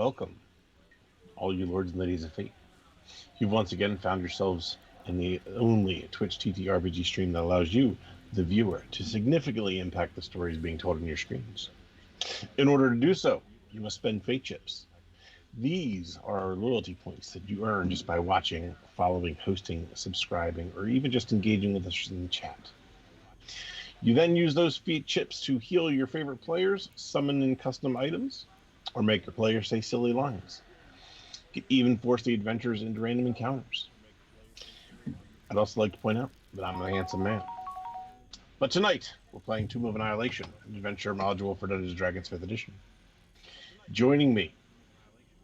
Welcome, all you lords and ladies of fate. You've once again found yourselves in the only Twitch TTRPG stream that allows you, the viewer, to significantly impact the stories being told on your screens. In order to do so, you must spend fate chips. These are loyalty points that you earn just by watching, following, hosting, subscribing, or even just engaging with us in the chat. You then use those fate chips to heal your favorite players, summon in custom items, or make your players say silly lines. You can even force the adventurers into random encounters. I'd also like to point out that I'm a handsome man. But tonight, we're playing Tomb of Annihilation, an adventure module for Dungeons & Dragons 5th Edition. Joining me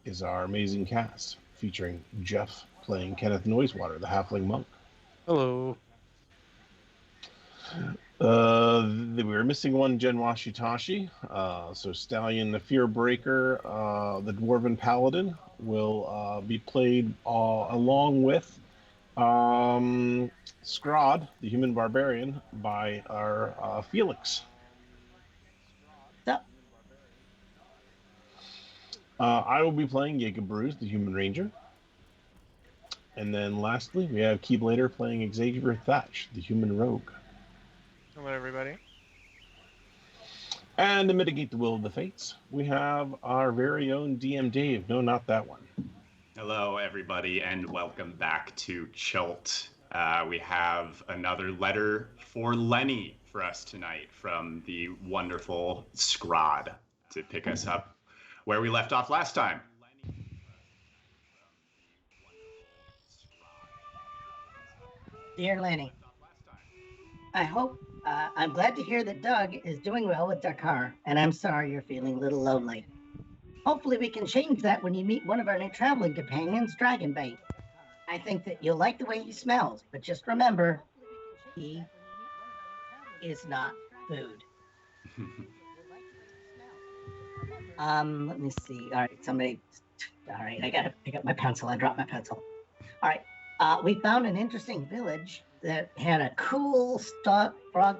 is our amazing cast, featuring Jeff playing Kenneth Noisewater, the Halfling Monk. Hello. We were missing one Gen Washitashi, so Stallion the Fearbreaker, the Dwarven Paladin, will be played along with Scrod, the Human Barbarian, by our Felix. Yep. I will be playing Jacob Bruce, the Human Ranger. And then lastly, we have Keyblader playing Xavier Thatch, the Human Rogue. Hello, everybody. And to mitigate the will of the fates, we have our very own DM Dave. No, not that one. Hello, everybody, and welcome back to Chult. We have another letter for Lenny for us tonight from the wonderful Scrod to pick us up where we left off last time. Dear Lenny, I'm glad to hear that Doug is doing well with Dakar, and I'm sorry you're feeling a little lonely. Hopefully we can change that when you meet one of our new traveling companions, Dragonbait. I think that you'll like the way he smells, but just remember, he is not food. Let me see. All right, I gotta pick up my pencil. I dropped my pencil. All right, we found an interesting village that had a cool frog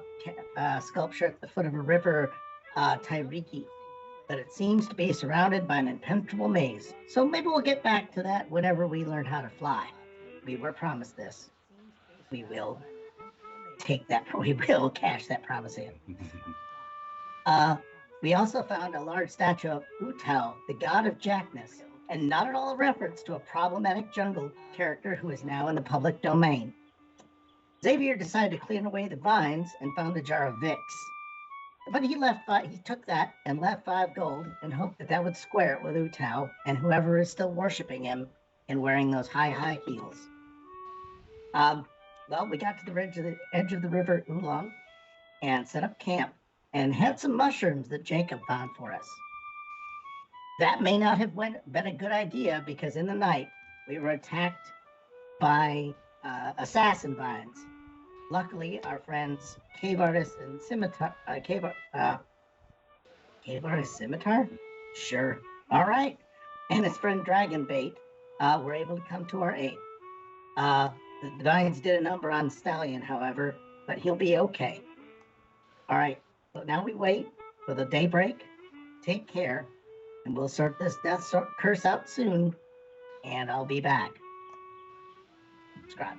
sculpture at the foot of a river, Tairiki, but it seems to be surrounded by an impenetrable maze. So maybe we'll get back to that whenever we learn how to fly. We were promised this. We will cash that promise in. We also found a large statue of Utal, the god of Jackness, and not at all a reference to a problematic jungle character who is now in the public domain. Xavier decided to clean away the vines and found a jar of Vicks. But he took that and left 5 gold and hoped that would square it with Utao and whoever is still worshiping him and wearing those high heels. Well, we got to the edge of the river Oolong and set up camp and had some mushrooms that Jacob found for us. That may not have been a good idea because in the night we were attacked by assassin vines. Luckily, our friends Cave Artist and Scimitar. Cave Artist Scimitar? Sure. All right. And his friend Dragonbait were able to come to our aid. The vines did a number on Stallion, however, but he'll be okay. All right. So now we wait for the daybreak. Take care, and we'll sort this death curse out soon, and I'll be back. Scrod.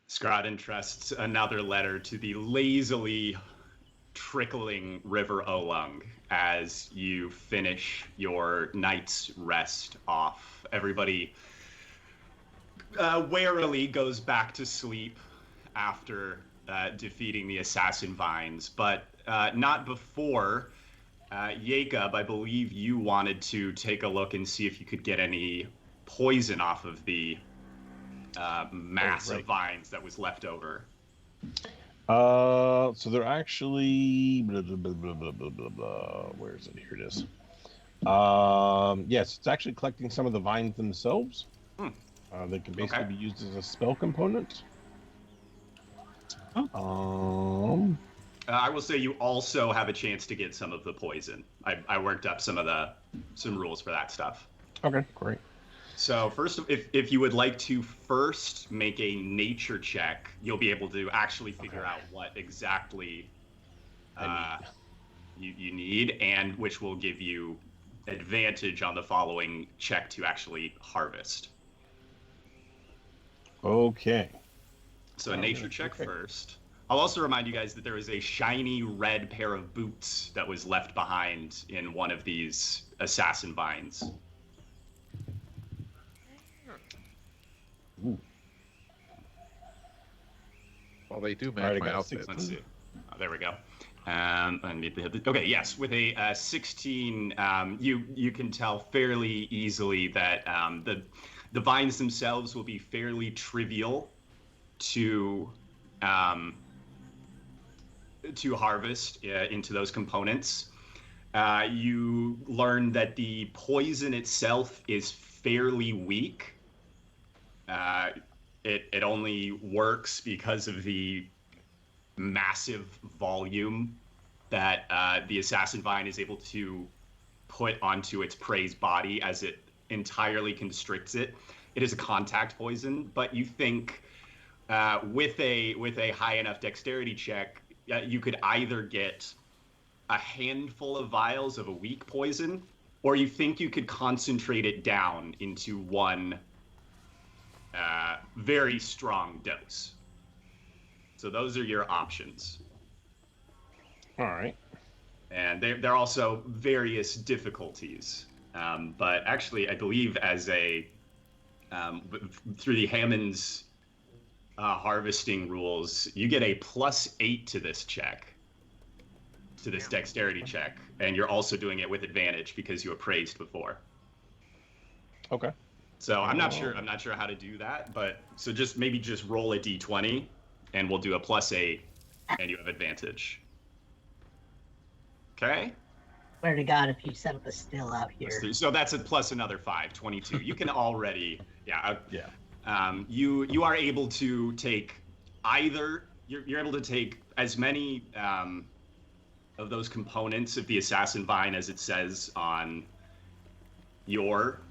Scrod entrusts another letter to the lazily trickling River Olung as you finish your night's rest off. Everybody warily goes back to sleep after defeating the assassin vines, but not before. Jacob, I believe you wanted to take a look and see if you could get any poison off of the mass of vines that was left over. So they're actually blah, blah, blah, blah, blah, blah, blah. Where is it? Here it is. Yes, it's actually collecting some of the vines themselves. They can basically be used as a spell component. I will say you also have a chance to get some of the poison. I worked up some rules for that stuff. Okay, great. So first, if you would like to first make a nature check, you'll be able to actually figure out what exactly you need, and which will give you advantage on the following check to actually harvest. Okay. So a nature check first. I'll also remind you guys that there is a shiny red pair of boots that was left behind in one of these assassin vines. Ooh. Well, they do All match right, I my got a outfit. 16. Let's see. Oh, there we go. Okay, yes, with a 16, you can tell fairly easily that the vines themselves will be fairly trivial to harvest into those components. You learn that the poison itself is fairly weak. It only works because of the massive volume that the assassin vine is able to put onto its prey's body as it entirely constricts it. It is a contact poison, but you think with a high enough dexterity check, you could either get a handful of vials of a weak poison, or you think you could concentrate it down into one very strong dose. So those are your options. All right. And there are also various difficulties. But actually, I believe as through the Hammond's harvesting rules, you get a +8 to this check, to this dexterity check, and you're also doing it with advantage because you appraised before. Okay. So I'm not sure how to do that, but so maybe just roll a d20, and we'll do a +8, and you have advantage. Okay. Swear to God, if you set up a still out here. So that's a plus another 5, 22. You can already, Yeah. You are able to take either. You're able to take as many of those components of the assassin vine as it says on your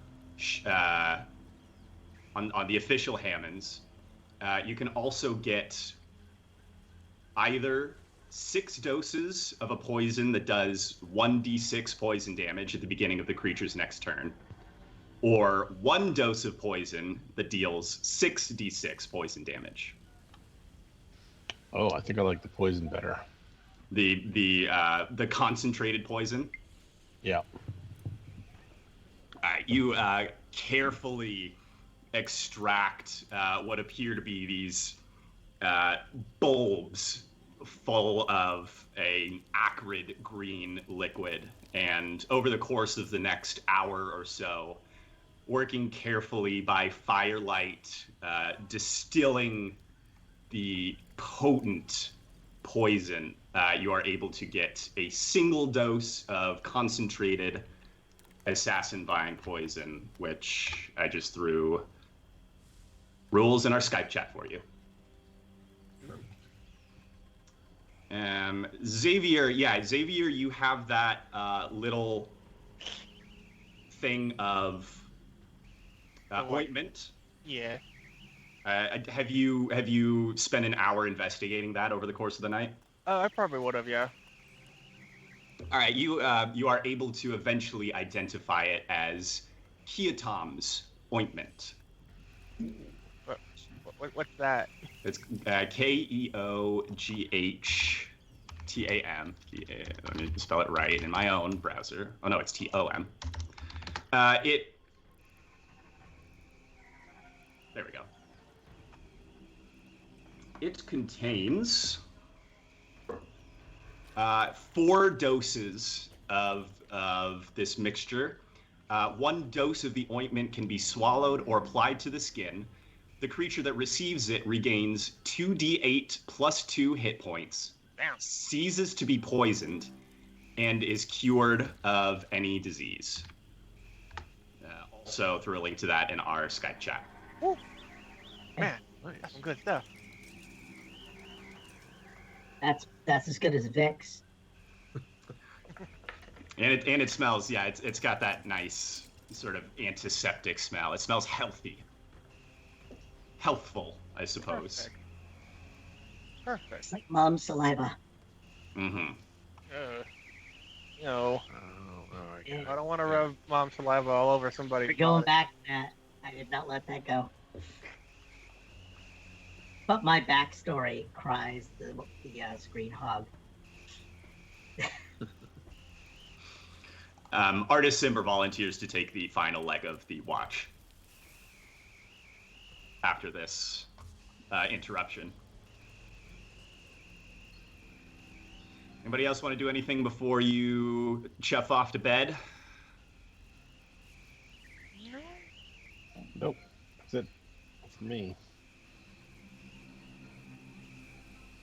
on the official Hammonds. You can also get either 6 doses of a poison that does 1d6 poison damage at the beginning of the creature's next turn, or 1 dose of poison that deals 6d6 poison damage. Oh, I think I like the poison better. The concentrated poison. Yeah. You carefully extract what appear to be these bulbs full of an acrid green liquid, and over the course of the next hour or so, working carefully by firelight, distilling the potent poison, you are able to get a single dose of concentrated assassin vine poison, which I just threw rules in our Skype chat for you. Xavier, you have that little thing of ointment. Yeah. Have you spent an hour investigating that over the course of the night? I probably would have, yeah. All right, you are able to eventually identify it as Keotom's ointment. What's that? It's Keoghtam. Let me spell it right in my own browser. Oh no, it's TOM. There we go. It contains 4 doses of this mixture. 1 dose of the ointment can be swallowed or applied to the skin. The creature that receives it regains 2d8 plus 2 hit points, ceases to be poisoned, and is cured of any disease. Also throw a link to that in our Skype chat. Woo. Man, Nice. that's some good stuff. That's as good as Vicks. And it smells, yeah, it's got that nice sort of antiseptic smell. It smells healthy. Healthful, I suppose. Perfect. It's like mom's saliva. Mm-hmm. You know. Oh, Oh, Yeah. I don't want to rub mom saliva all over somebody's We're going body. back to that. I did not let that go. But my backstory cries the screen hog. Artist Simber volunteers to take the final leg of the watch after this interruption. Anybody else want to do anything before you chuff off to bed? Nope. That's it for me.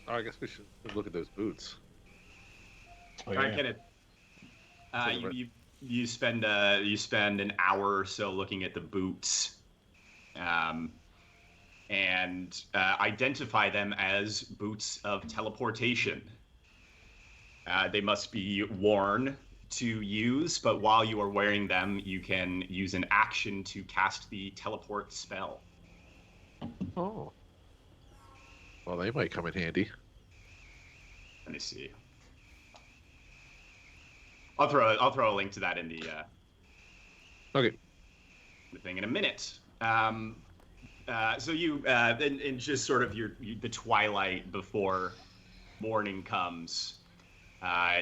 I guess we should look at those boots. Oh, All right, yeah. Kenneth. So the re- You spend an hour or so looking at the boots, and identify them as boots of teleportation. They must be worn to use, but while you are wearing them, you can use an action to cast the teleport spell. Oh. Well, they might come in handy. Let me see. I'll throw a link to that in the Okay. the thing in a minute. So you in just sort of the twilight before morning comes,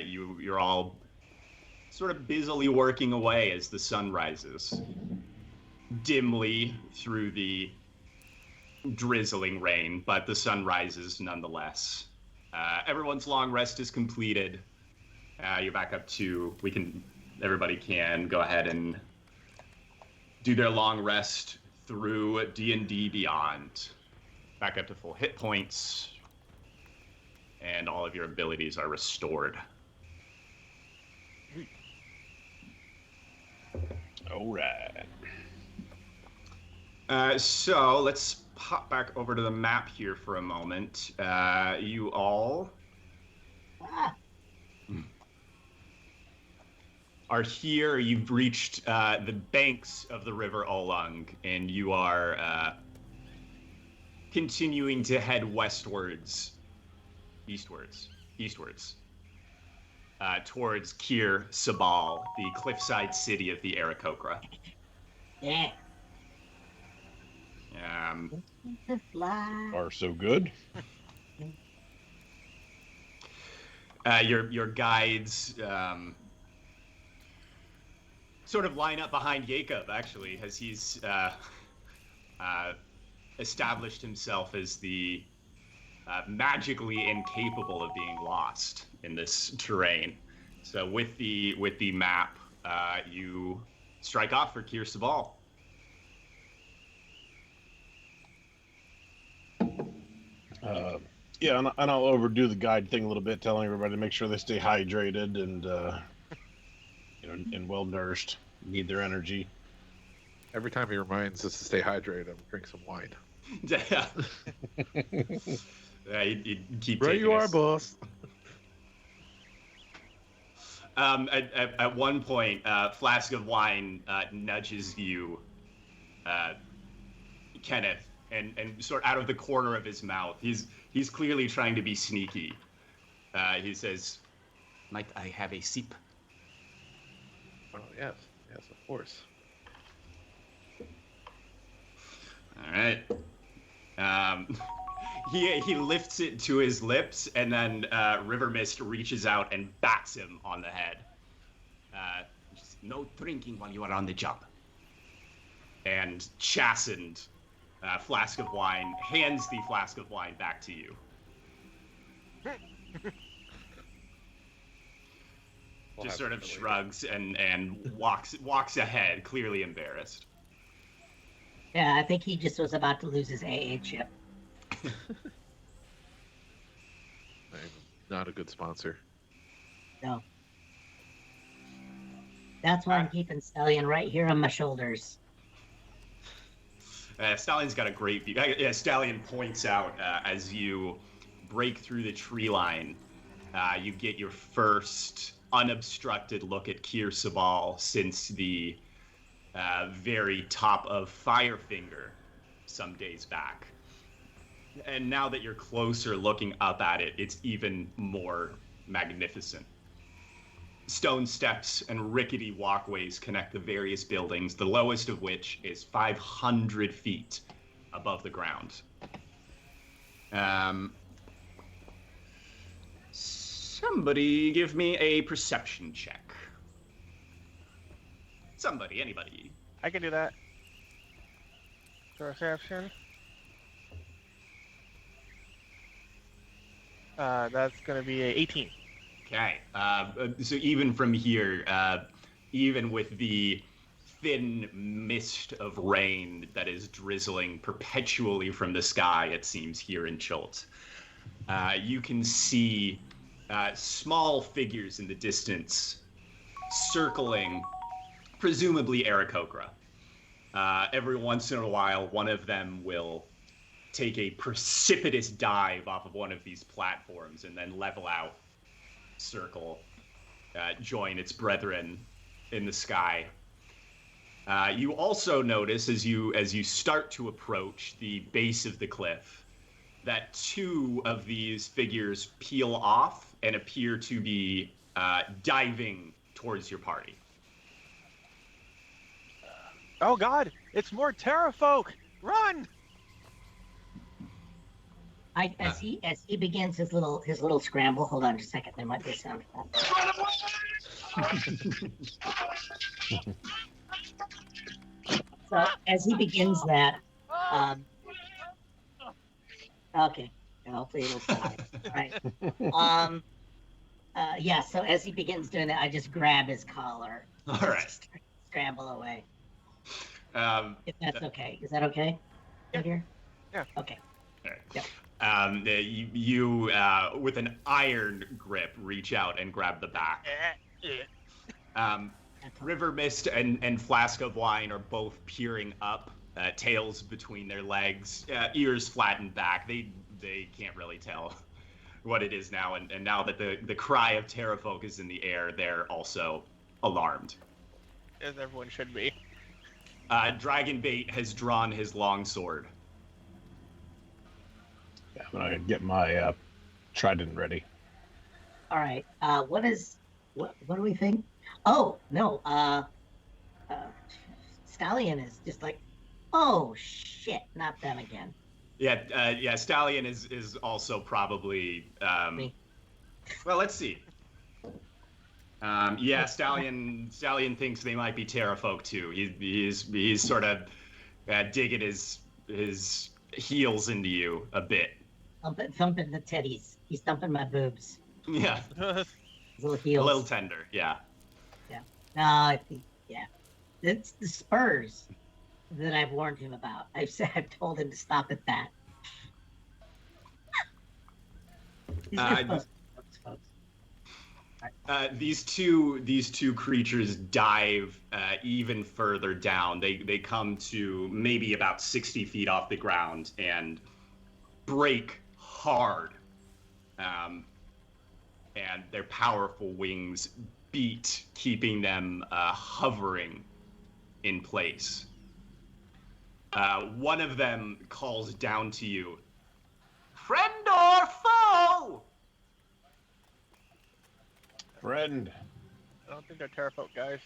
you're all sort of busily working away as the sun rises dimly through the drizzling rain, but the sun rises nonetheless. Everyone's long rest is completed. You're back up to everybody can go ahead and do their long rest through D&D Beyond. Back up to full hit points, and all of your abilities are restored. All right. So let's pop back over to the map here for a moment. You all Ah, are here. You've reached the banks of the River Olung, and you are continuing to head eastwards, towards Kir Sabal, the cliffside city of the Aarakocra. yeah. To fly. Are so good. Your guides sort of line up behind Jacob, actually, as he's established himself as the magically incapable of being lost in this terrain. So with the map, you strike off for Kir Sabal. Yeah, and I'll overdo the guide thing a little bit, telling everybody to make sure they stay hydrated and and well nourished. Need their energy. Every time he reminds us to stay hydrated, I'm drink some wine. Yeah. You keep Right, taking you are, us. boss. At one point, Flask of Wine nudges you, Kenneth, and sort of out of the corner of his mouth. He's clearly trying to be sneaky. He says, "Might I have a sip?" Oh, yes, of course. All right. He lifts it to his lips, and then River Mist reaches out and bats him on the head. Just, no drinking while you are on the job. And chastened, Flask of Wine hands the Flask of Wine back to you. We'll Just have sort it of for later. shrugs and walks ahead, clearly embarrassed. Yeah, I think he just was about to lose his AA chip. I'm not a good sponsor. No. That's why I'm keeping Stallion right here on my shoulders. Stallion's got a great view. Stallion points out as you break through the tree line, you get your first unobstructed look at Kir Sabal since the very top of Firefinger some days back. And now that you're closer looking up at it, it's even more magnificent. stone steps and rickety walkways connect the various buildings, the lowest of which is 500 feet above the ground. Somebody give me a perception check. Somebody, anybody. I can do that. Perception. That's gonna be a 18. Okay. So even from here, even with the thin mist of rain that is drizzling perpetually from the sky, it seems, here in Chult, you can see small figures in the distance circling, presumably Aarakocra. Every once in a while, one of them will take a precipitous dive off of one of these platforms and then level out, circle, join its brethren in the sky. You also notice as you start to approach the base of the cliff that two of these figures peel off and appear to be diving towards your party. Oh God! It's more Terrafolk! Run! As he begins his little scramble. Hold on just a second. There might be a sound effect. So as he begins that, okay, hopefully it'll stop. Right. Yeah. So as he begins doing that, I just grab his collar. All right. Scramble away. If that's okay. Is that okay? Yeah. Here? Yeah. Okay. All right. Yep. You with an iron grip, reach out and grab the back. River Mist and Flask of Wine are both peering up, tails between their legs, ears flattened back. They can't really tell what it is now, and now that the cry of Terrafolk is in the air, they're also alarmed. As everyone should be. Dragonbait has drawn his long sword. Yeah, I'm gonna get my trident ready. All right. What do we think? Oh no. Stallion is just like, oh shit, not them again. Yeah. Stallion is also probably. Me. Well, let's see. Stallion thinks they might be Terrafolk too. He's sort of digging his heels into you a bit. Thumping the titties. He's thumping my boobs. Yeah. His little heels. A little tender. Yeah. No, yeah. It's the spurs that I've warned him about. I've told him to stop at that. These are folks. These two creatures dive even further down. They come to maybe about 60 feet off the ground and break hard. And their powerful wings beat, keeping them hovering in place. One of them calls down to you, "Friend or foe?" Friend. I don't think they're Terrafolk guys.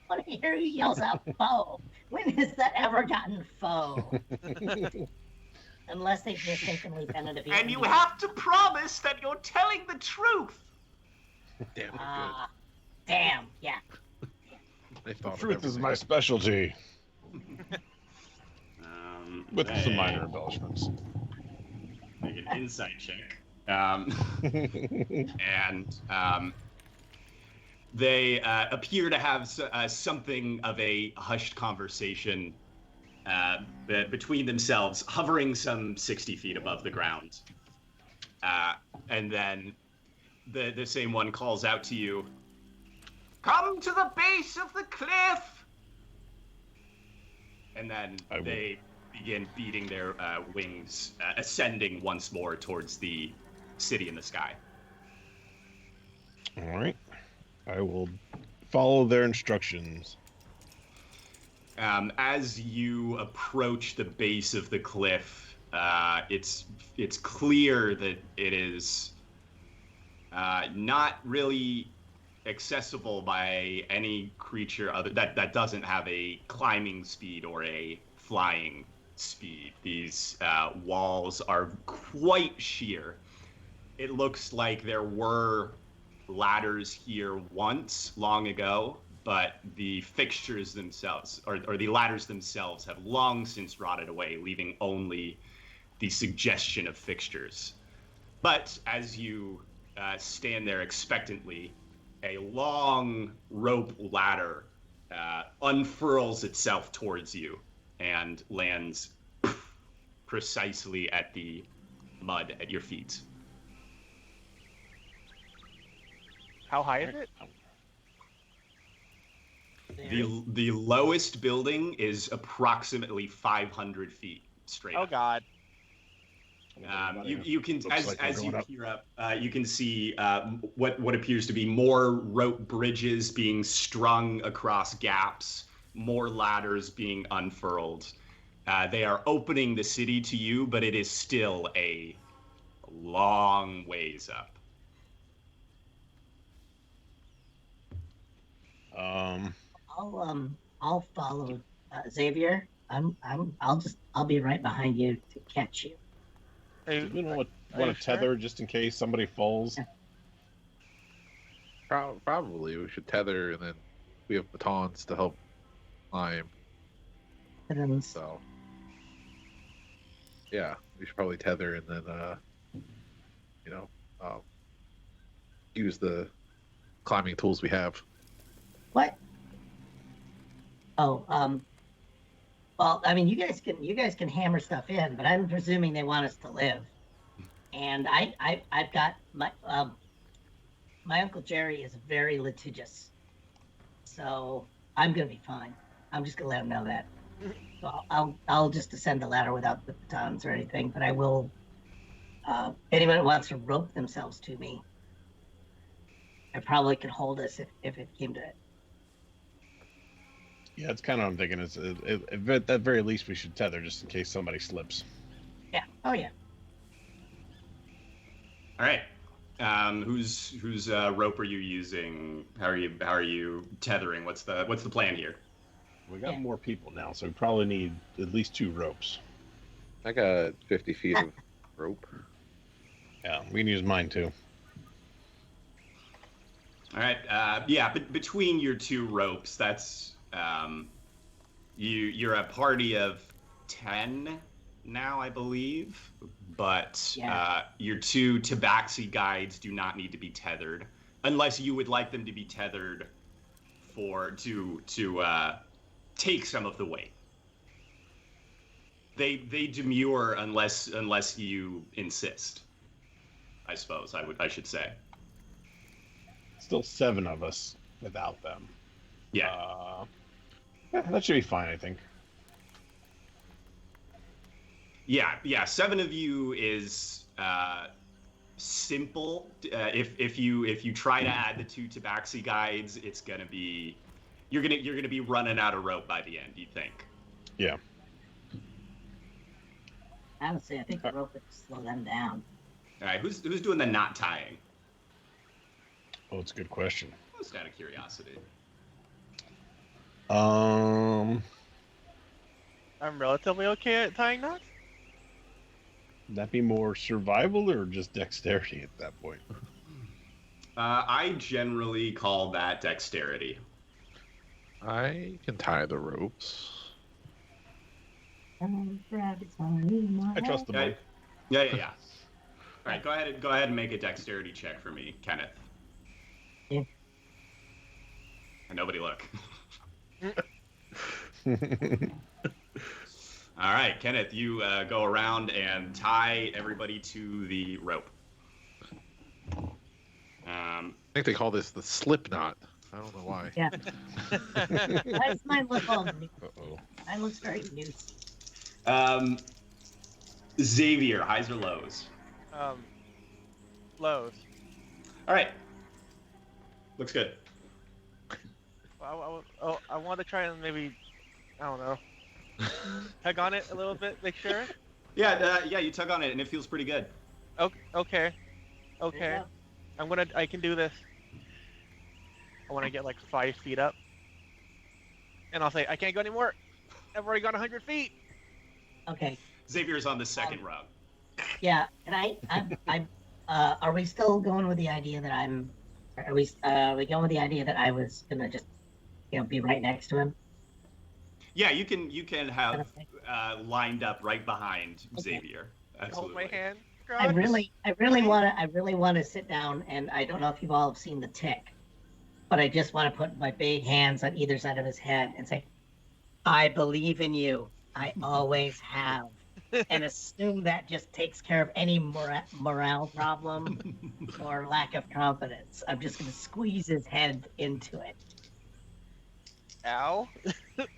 When I hear he yells out foe, when has that ever gotten foe? Unless they've mistakenly been at a And you have to promise that you're telling the truth. Damn, they're good. Damn, yeah. They thought of Truth is everything. my specialty, with some minor embellishments. Make an insight check. And they appear to have something of a hushed conversation between themselves, hovering some 60 feet above the ground. And then the same one calls out to you, "Come to the base of the cliff!" And then they begin beating their wings, ascending once more towards the city in the sky. All right. I will follow their instructions. As you approach the base of the cliff, it's clear that it is not really accessible by any creature other that doesn't have a climbing speed or a flying speed. These walls are quite sheer. It looks like there were ladders here once long ago, but the fixtures themselves, or the ladders themselves, have long since rotted away, leaving only the suggestion of fixtures. But as you stand there expectantly, a long rope ladder unfurls itself towards you and lands precisely at the mud at your feet. How high is it? The lowest building is approximately 500 feet straight Oh up. God. You can Looks like as we're you going up. peer up, you can see what appears to be more rope bridges being strung across gaps, more ladders being unfurled. They are opening the city to you, but it is still a long ways up. I'll follow Xavier. I'll be right behind you to catch you. Do we want Are you to tether just in case somebody falls? Probably we should tether, and then we have batons to help climb. And So, yeah, we should probably tether, and then use the climbing tools we have. what? Oh, well, I mean, you guys can hammer stuff in, but I'm presuming they want us to live. And I've got my Uncle Jerry is very litigious, so I'm gonna be fine. I'm just gonna let him know that. So I'll just ascend the ladder without the batons or anything, but I will. Anyone who wants to rope themselves to me, I probably could hold us if it came to it. Yeah, it's kind of what I'm thinking. At the very least, we should tether just in case somebody slips. Yeah. Oh yeah. All right. Whose rope are you using? How are you tethering? What's the plan here? We got Yeah. more people now, so we probably need at least 2 ropes. I got 50 feet of rope. Yeah, we can use mine too. All right. Yeah, but between your 2 ropes, that's you're a party of 10 now, I believe. But Yeah. your 2 tabaxi guides do not need to be tethered, unless you would like them to be tethered to take some of the weight. They demur unless you insist. I suppose I should say. Still 7 of us without them. Yeah. Yeah, that should be fine, I think. Yeah. 7 of you is simple. If you try to add the 2 tabaxi guides, it's gonna be you're gonna be running out of rope by the end. You think? Yeah. Honestly, I think the rope would slow them down. All right. Who's doing the knot tying? Oh, it's a good question. Just out of curiosity. Um, I'm relatively okay at tying knots. that be more survival or just dexterity at that point? I generally call that dexterity. I can tie the ropes. I trust the Okay. boy. Yeah. All right. Go ahead and make a dexterity check for me, Kenneth. Yeah. And nobody look. All right, Kenneth, you go around and tie everybody to the rope. I think they call this the slip knot. I don't know why. Yeah. Why does mine look all new? Uh-oh. Mine looks very new. Xavier, highs or lows? Lows. All right. Looks good. I want to try and maybe, I don't know, tug on it a little bit, make sure. Yeah, you tug on it and it feels pretty good. Okay. There you go. I can do this. I want to get like 5 feet up, and I'll say, I can't go anymore. I've already gone 100 feet. Okay. Xavier's on the second rung. Yeah, and are we still going with the idea that are we going with the idea that I was gonna just, be right next to him? Yeah, you can have Kind of thing. lined up right behind Okay. Xavier. Hold Absolutely. my hand. I Scrod. really want to sit down, and I don't know if you've all seen The Tick, but I just want to put my big hands on either side of his head and say, I believe in you. I always have. And assume that just takes care of any morale problem or lack of confidence. I'm just going to squeeze his head into it. Ow.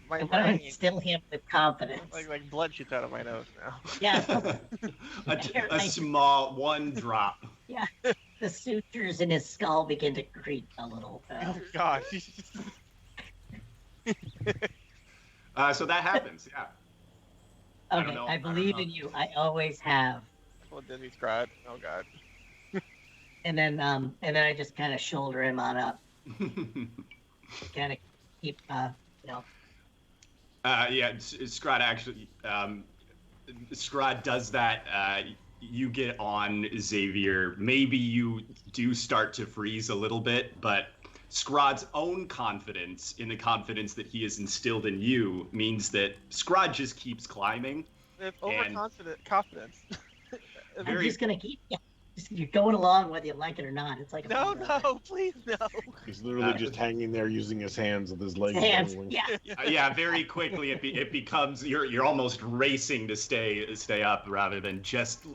My I'm going to brain. instill him with confidence. Like blood shoots out of my nose now. Yeah, a small one drop. yeah. The sutures in his skull begin to creak a little. Oh gosh. So that happens, yeah. Okay, I believe in you. I always have. Well, Disney Scrod. Oh god. And then I just kind of shoulder him on up. Kind of keep, Yeah, Scrod actually, Scrod does that. You get on Xavier. Maybe you do start to freeze a little bit, but Scrod's own confidence in the confidence that he has instilled in you means that Scrod just keeps climbing. It's overconfident confidence. I'm just gonna keep. Yeah, you're going along whether you like it or not. It's like no, please no. He's literally just hanging there using his hands with his legs. Hands, dangling. yeah. Yeah, very quickly it becomes you're almost racing to stay up rather than just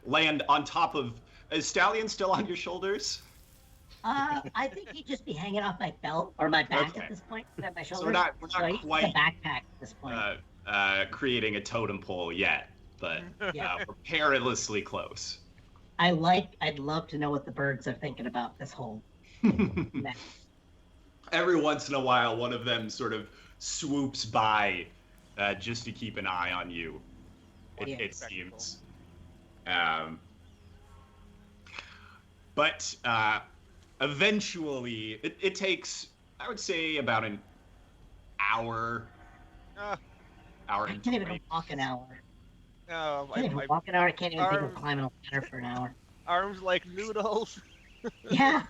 land on top of. Is Stallion still on your shoulders? I think he'd just be hanging off my belt or my back Okay. at this point. At my So shoulders. we're not He's quite a backpack at this point. creating a totem pole yet, but Yeah. we're perilously close. I'd love to know what the birds are thinking about this whole mess. Every once in a while, one of them sort of swoops by just to keep an eye on you. It seems. But eventually, it takes, I would say, about an hour. Hour I and can't even 20. walk an hour. No, I can't even walk an hour. I can't even think of arm- climbing a ladder for an hour. arms like noodles. Yeah.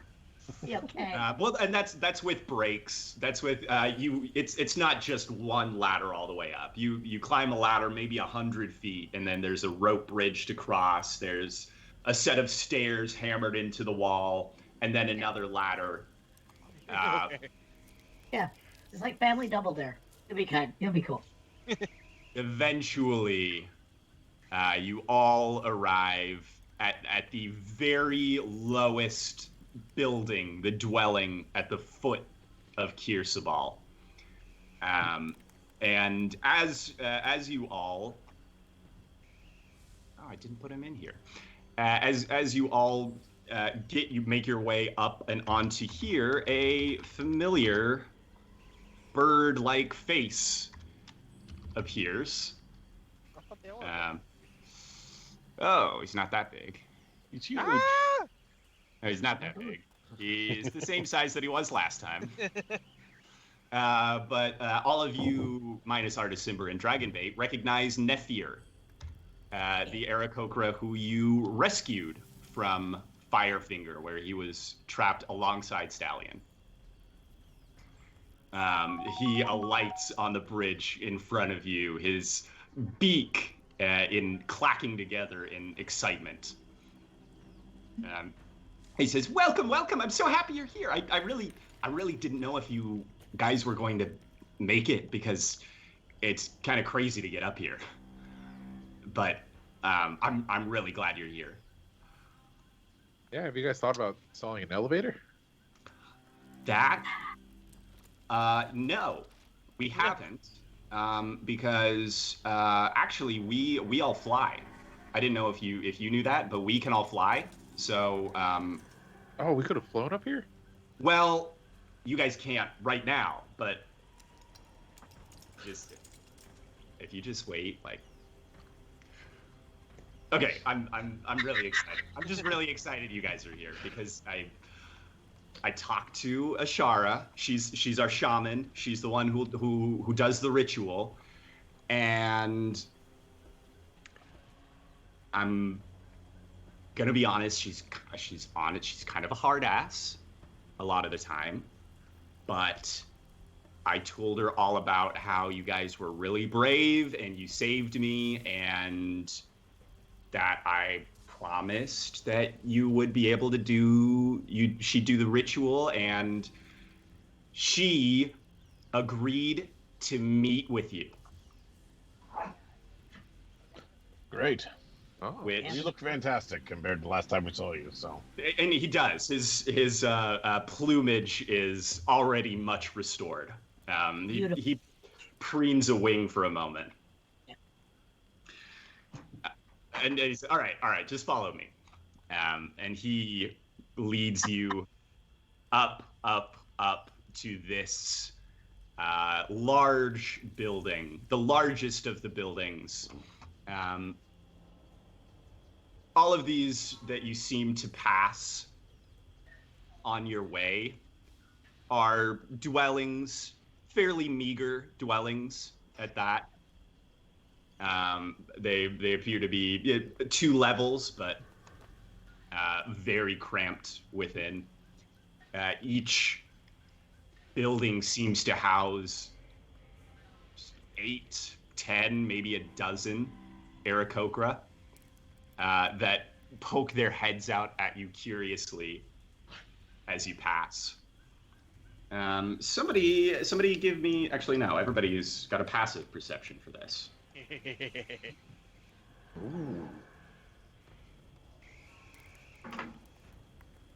Yeah, okay. Well, and that's with breaks. That's with you. It's not just one ladder all the way up. You climb a ladder maybe 100 feet, and then there's a rope bridge to cross. There's a set of stairs hammered into the wall, and then another ladder. Okay. Yeah. It's like Family Double Dare. It'll be cool. Eventually, you all arrive at the very lowest building, the dwelling at the foot of Kirsabal. And as you all, I didn't put him in here. As you all make your way up and onto here, a familiar bird-like face appears. I thought they all were. Oh, he's not that big. He's huge. Ah! No, he's not that big. He's the same size that he was last time. But all of you, minus Artis Simber and Dragonbait, recognize Nephir, the Aarakocra who you rescued from Firefinger, where he was trapped alongside Stallion. He alights on the bridge in front of you, his beak in clacking together in excitement. He says, "Welcome, welcome! I'm so happy you're here. I really didn't know if you guys were going to make it because it's kind of crazy to get up here. But I'm really glad you're here." Yeah, have you guys thought about installing an elevator? That? No, we haven't. Because actually we all fly. I didn't know if you knew that, but we can all fly. So Oh, we could have flown up here? well, you guys can't right now, but just if you just wait, like. Okay, I'm really excited. I'm just really excited you guys are here because I talked to Ashara. She's our shaman. She's the one who does the ritual, and I'm gonna be honest. She's on it. She's kind of a hard ass a lot of the time, but I told her all about how you guys were really brave and you saved me, and that I promised that you would be able to she'd do the ritual, and she agreed to meet with you. Great. Oh, Which You look fantastic compared to last time we saw you. So and he does. His plumage is already much restored. He preens a wing for a moment. Yeah. And he's all right, just follow me. And he leads you up to this large building, the largest of the buildings. All of these that you seem to pass on your way are dwellings, fairly meager dwellings at that. They appear to be 2 levels, but very cramped within. Each building seems to house 8, 10, maybe a dozen Aarakocra that poke their heads out at you curiously as you pass. Somebody give me. Actually, no. Everybody's got a passive perception for this. ooh.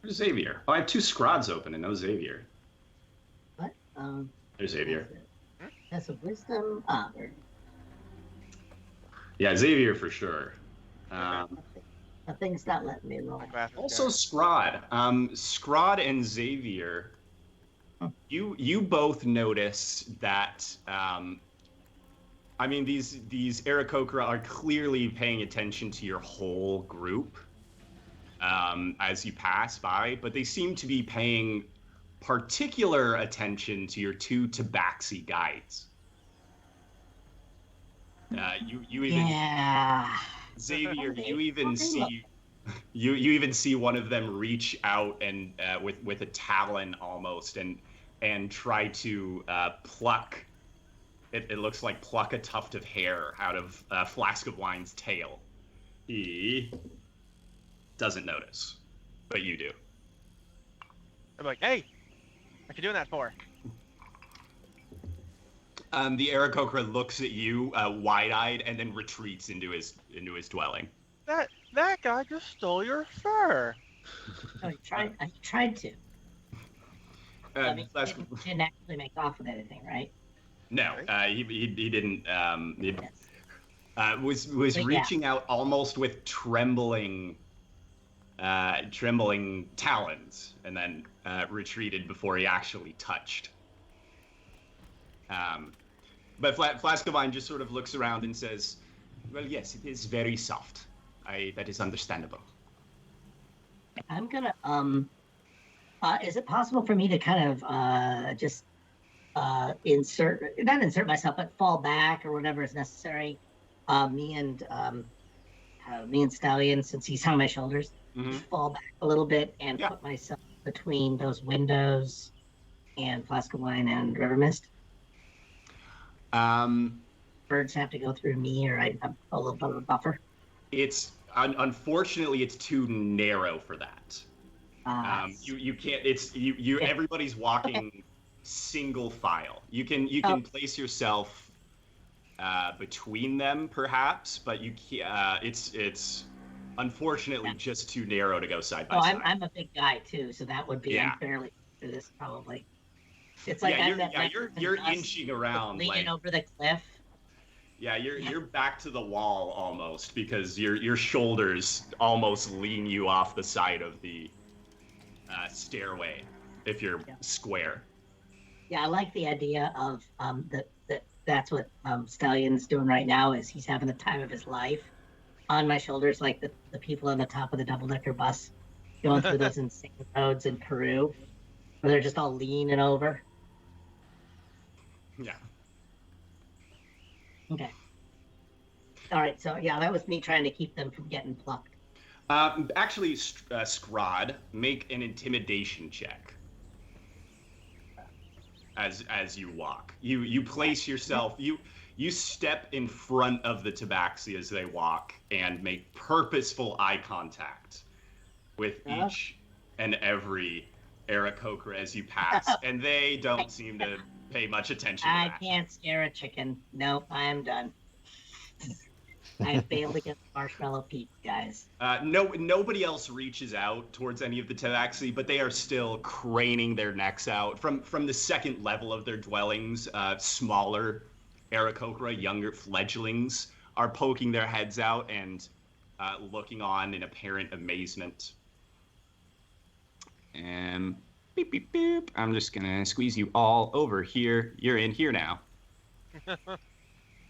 Where's Xavier? Oh, I have 2 scrods open and no Xavier. What? There's Xavier. That's a wisdom. There. Yeah, Xavier for sure. Nothing's not letting me roll. Also Scrod. Scrod and Xavier, you both notice that I mean these Aarakocra are clearly paying attention to your whole group as you pass by, but they seem to be paying particular attention to your 2 Tabaxi guides. You even Yeah. Xavier, you even see one of them reach out and with a talon almost and try to pluck. It looks like pluck a tuft of hair out of Flask of Wine's tail. He doesn't notice, but you do. I'm like, hey, what you doing that for? The Aarakocra looks at you wide-eyed and then retreats into his dwelling. That guy just stole your fur. Oh, he tried to. I mean, Flask- he didn't actually make off with anything, right? No, he didn't. Yes. Was But yeah. reaching out almost with trembling talons, and then retreated before he actually touched. But Flask of Wine just sort of looks around and says, "Well, yes, it is very soft. That is understandable." I'm gonna is it possible for me to kind of just not insert myself, but fall back or whatever is necessary? Me and Stallion, since he's on my shoulders, just fall back a little bit and put myself between those windows and Flask of Wine and River Mist. Birds have to go through me, or I'm a little bit of a buffer. It's unfortunately it's too narrow for that. You can't. It's you. Yeah. Everybody's walking single file. You can place yourself between them perhaps, but you can't. It's unfortunately just too narrow to go side by side. I'm a big guy too, so that would be unfairly for this probably. It's like you're inching around, leaning like over the cliff. Yeah, you're back to the wall almost because your shoulders almost lean you off the side of the stairway if you're square. Yeah, I like the idea of that's what Stallion's doing right now, is he's having the time of his life on my shoulders, like the people on the top of the double-decker bus going through those insane roads in Peru. Or they're just all leaning over. Yeah. Okay. All right. So yeah, that was me trying to keep them from getting plucked. Actually, Scrod, make an intimidation check. As you walk, you place yourself, you step in front of the tabaxi as they walk and make purposeful eye contact with each and every Aarakocra as you pass, and they don't seem to pay much attention to I that. can't scare a chicken. Nope, I am done. I failed against Marshmallow Pete, guys. Nobody else reaches out towards any of the tabaxi, but they are still craning their necks out from the second level of their dwellings. Smaller Aarakocra, younger fledglings, are poking their heads out and looking on in apparent amazement. And beep beep beep. I'm just gonna squeeze you all over here. You're in here now.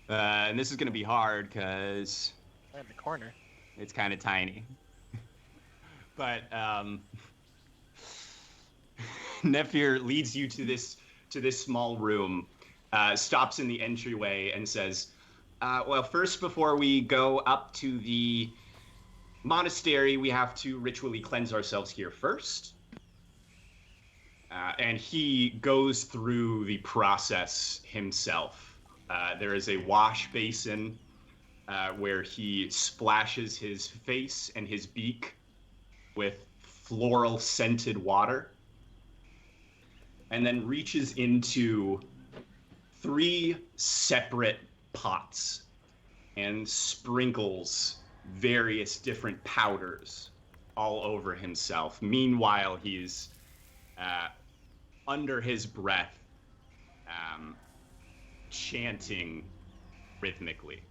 And this is gonna be hard because In the corner. it's kind of tiny. But Nephir leads you to this small room, stops in the entryway and says, well, first, before we go up to the monastery, we have to ritually cleanse ourselves here first. And he goes through the process himself. There is a wash basin where he splashes his face and his beak with floral scented water, and then reaches into 3 separate pots and sprinkles various different powders all over himself. Meanwhile, he's under his breath, chanting rhythmically.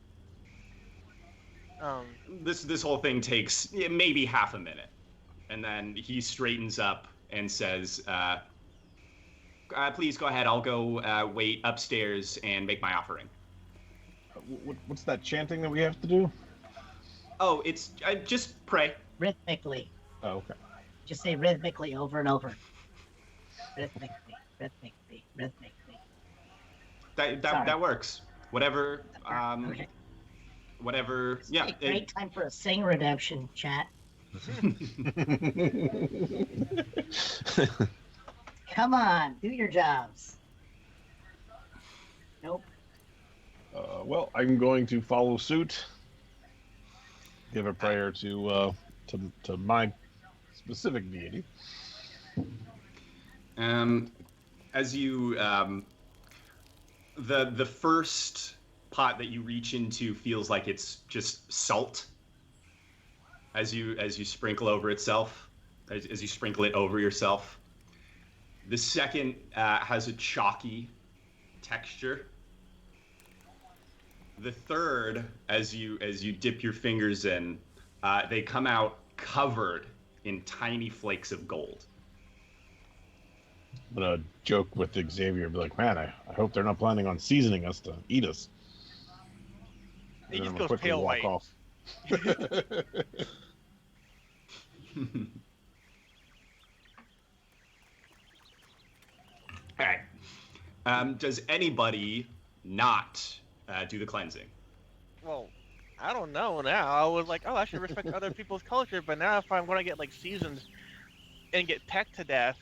This whole thing takes maybe half a minute, and then he straightens up and says, please go ahead. I'll go wait upstairs and make my offering. What's that chanting that we have to do? Oh, it's just pray. Rhythmically. Oh, okay. Just say rhythmically over and over. Rhythmically, rhythmically, rhythmically. That works. Whatever. Okay. Whatever. It's Yeah. a great time for a sing redemption, chat. Come on, do your jobs. Nope. Well, I'm going to follow suit. Give a prayer to my specific deity. As you the first pot that you reach into feels like it's just salt. As you sprinkle over itself, as you sprinkle it over yourself. The second has a chalky texture. The third, as you dip your fingers in, they come out covered in tiny flakes of gold. I'm gonna joke with Xavier, be like, "Man, I hope they're not planning on seasoning us to eat us." He And just I'm goes gonna quickly pale walk white. off. All right. Does anybody not do the cleansing? Well, I don't know now. I was like, oh, I should respect other people's culture, but now if I'm going to get like seasoned and get pecked to death,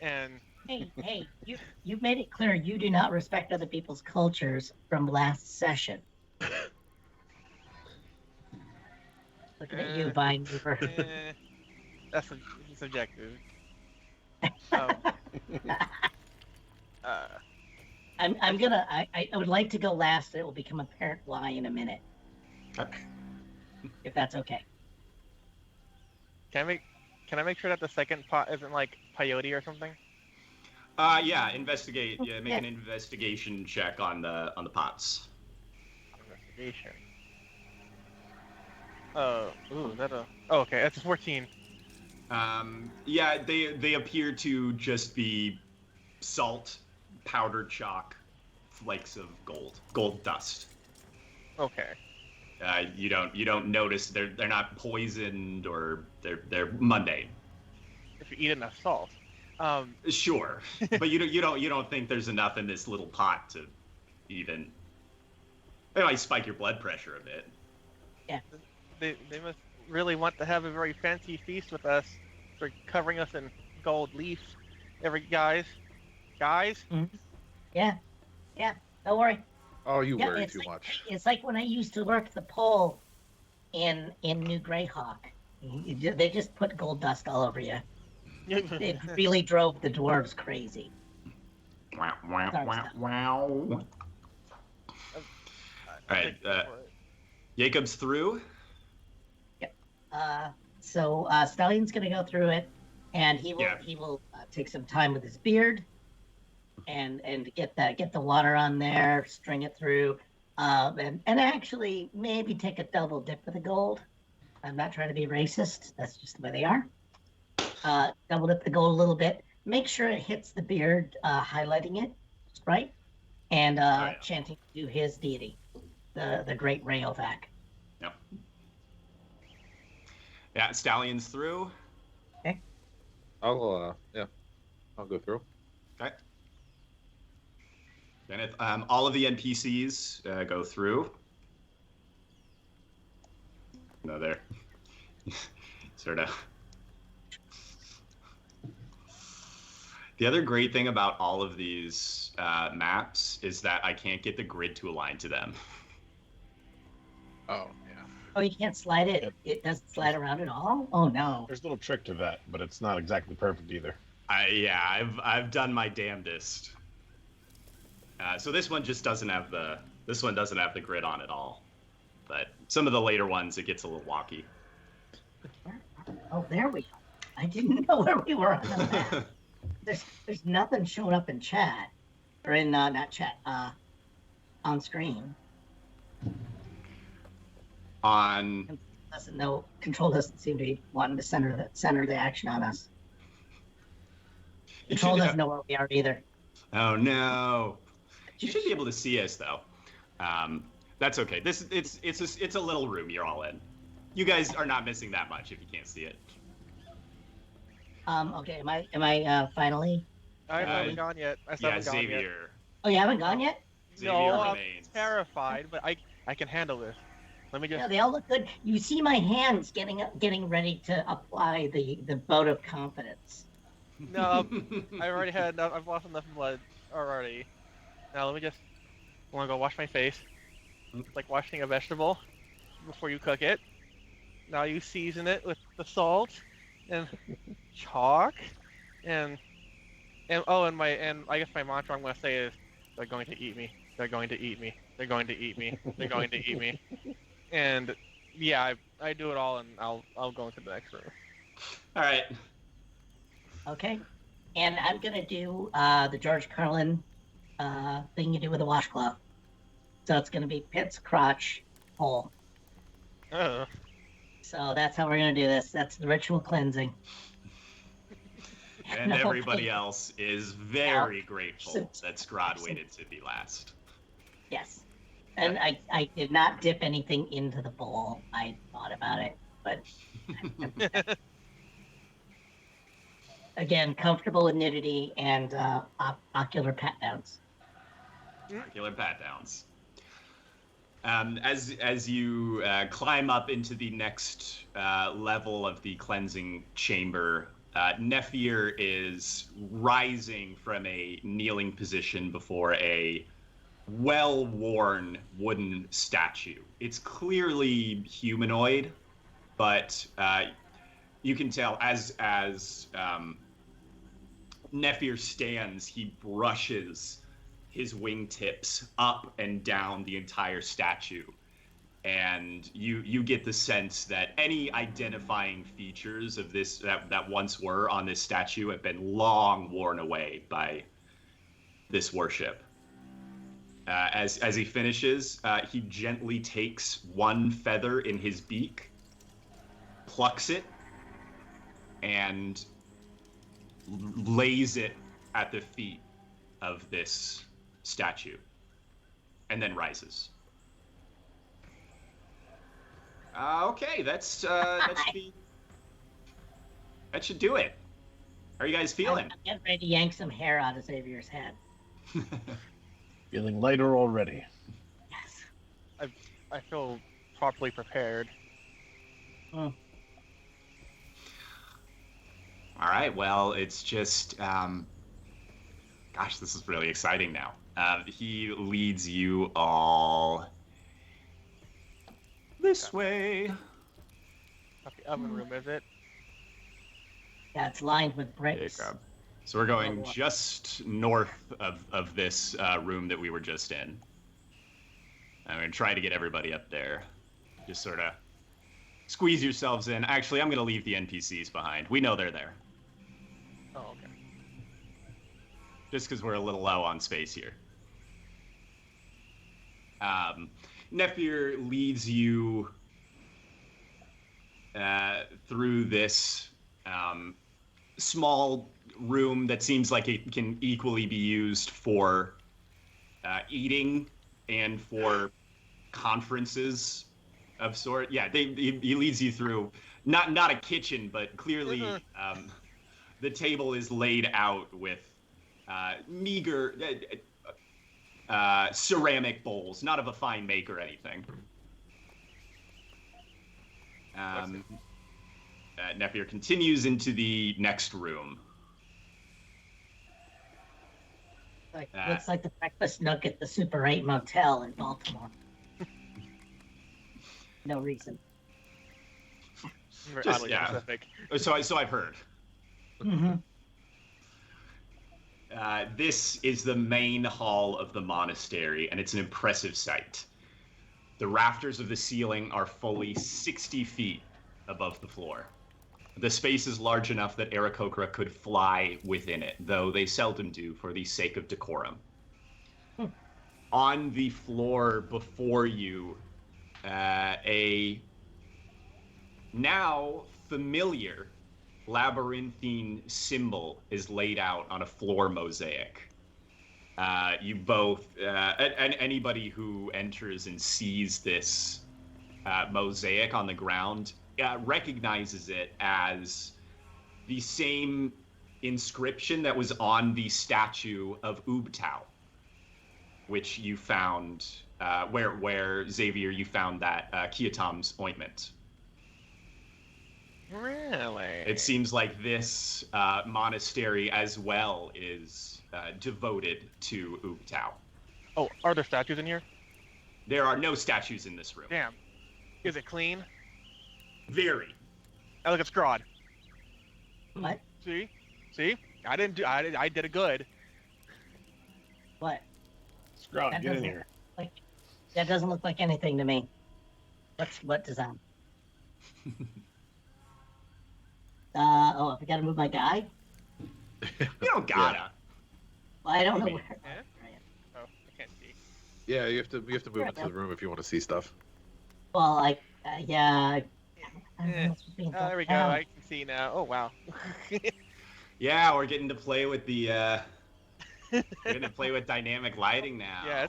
and Hey, you've made it clear you do not respect other people's cultures from last session. Looking at you, Vine Weaver. that's subjective. Um, I would like to go last. It will become apparent why in a minute, if that's okay. Can I make sure that the second pot isn't like peyote or something? Yeah. Investigate. Yeah, make an investigation check on the pots. Investigation. Okay, that's a 14. Yeah, they appear to just be salt, powdered chalk, flakes of gold dust. Okay. You don't notice they're not poisoned or they're mundane. If you eat enough salt. Sure, but you don't think there's enough in this little pot to even. It might spike your blood pressure a bit. They must really want to have a very fancy feast with us for covering us in gold leaf. Guys. Yeah, don't worry. Oh, you Yeah, worry it's too like, much. it's like when I used to work the pole in New Greyhawk. They just put gold dust all over you. It really drove the dwarves crazy. Wow, wow, Sorry, wow, Steph. wow. All right, Jacob's through. So Stallion's gonna go through it, and he will take some time with his beard, and get the water on there, string it through, and actually maybe take a double dip of the gold. I'm not trying to be racist. That's just the way they are. Double dip the gold a little bit. Make sure it hits the beard, highlighting it just right, and chanting to his deity, the great Rayovac. Yep. Yeah, Stallion's through. I'll go through. Okay. Then if all of the NPCs go through. No, there. Sort of. The other great thing about all of these maps is that I can't get the grid to align to them. Oh, yeah. Oh, you can't slide it. Yep. It doesn't slide around at all. Oh no. There's a little trick to that, but it's not exactly perfect either. I've done my damnedest. So this one just doesn't have the grid on at all. But some of the later ones, it gets a little wonky. Oh, there we go. I didn't know where we were on the map. There's nothing showing up in chat, or in not chat, on screen. Control doesn't seem to be wanting to center the action on us. Control doesn't know where we are either. Oh no! You should be able to see us though. That's okay. It's a little room you're all in. You guys are not missing that much if you can't see it. Okay. Am I finally? I haven't gone yet. I still haven't gone yet. Xavier. Oh, you haven't gone yet? Xavier No, I'm remains. terrified, but I can handle this. Let me just. Yeah, they all look good. You see my hands getting ready to apply the vote of confidence. No, I already had enough. I've lost enough blood already. Now let me just. I want to go wash my face. It's like washing a vegetable before you cook it. Now you season it with the salt and chalk and I guess my mantra I'm going to say is they're going to eat me. They're going to eat me. They're going to eat me. They're going to eat me. And yeah, I do it all, and I'll go into the next room. All right. Okay. And I'm gonna do the George Carlin thing you do with a washcloth. So it's gonna be pits, crotch, hole. Oh. So that's how we're gonna do this. That's the ritual cleansing. And No, everybody wait. else is very grateful So- that Scrod waited to be last. Yes. And I did not dip anything into the bowl. I thought about it, but again, comfortable with nudity and ocular pat downs. Regular pat downs. As you climb up into the next level of the cleansing chamber, Nephir is rising from a kneeling position before a well-worn wooden statue. It's clearly humanoid, but you can tell as Nephir stands, he brushes his wingtips up and down the entire statue. And you get the sense that any identifying features of this that once were on this statue have been long worn away by this worship. As he finishes, he gently takes one feather in his beak, plucks it, and lays it at the feet of this statue, and then rises. Okay, that should do it. How are you guys feeling? I'm getting ready to yank some hair out of Xavier's head. Feeling lighter already. Yes. I feel properly prepared. Mm. All right. Well, it's just, gosh, this is really exciting now. He leads you all this way. Not the oven room, is it? Yeah, it's lined with There you bricks. go. So we're going Level up. just north of this room that we were just in. I'm going to try to get everybody up there. Just sort of squeeze yourselves in. Actually, I'm going to leave the NPCs behind. We know they're there. Oh, okay. Just because we're a little low on space here. Nephir leads you through this small room that seems like it can equally be used for eating and for conferences of sort. Yeah, he leads you through not a kitchen, but clearly the table is laid out with meager ceramic bowls, not of a fine make or anything. Nephir continues into the next room. Looks like the breakfast nook at the Super 8 Motel in Baltimore. No reason. Very Just, oddly yeah. specific. So I've heard. Mm-hmm. This is the main hall of the monastery, and it's an impressive sight. The rafters of the ceiling are fully 60 feet above the floor. The space is large enough that Aarakocra could fly within it, though they seldom do for the sake of decorum. On the floor before you, a now familiar labyrinthine symbol is laid out on a floor mosaic. You both, and anybody who enters and sees this mosaic on the ground recognizes it as the same inscription that was on the statue of Ubtao, which you found, where Xavier, you found that Kiatom's ointment. Really? It seems like this monastery as well is devoted to Ubtao. Oh, are there statues in here? There are no statues in this room. Damn. Is it clean? Very. Oh, look, it's Scrod. What? See? I did it good. What? Scrod, That get in doesn't- here. That doesn't look like anything to me. What design? Oh, I gotta move my guy? You don't gotta. Well, I don't know Wait, where. Oh, I can't see. Yeah, you have to move into the room if you want to see stuff. Well, yeah. I don't know Eh. what's being Oh, there we go. done. I can see now. Oh, wow. Yeah, we're getting to play with the. We're getting to play with dynamic lighting now. Yeah,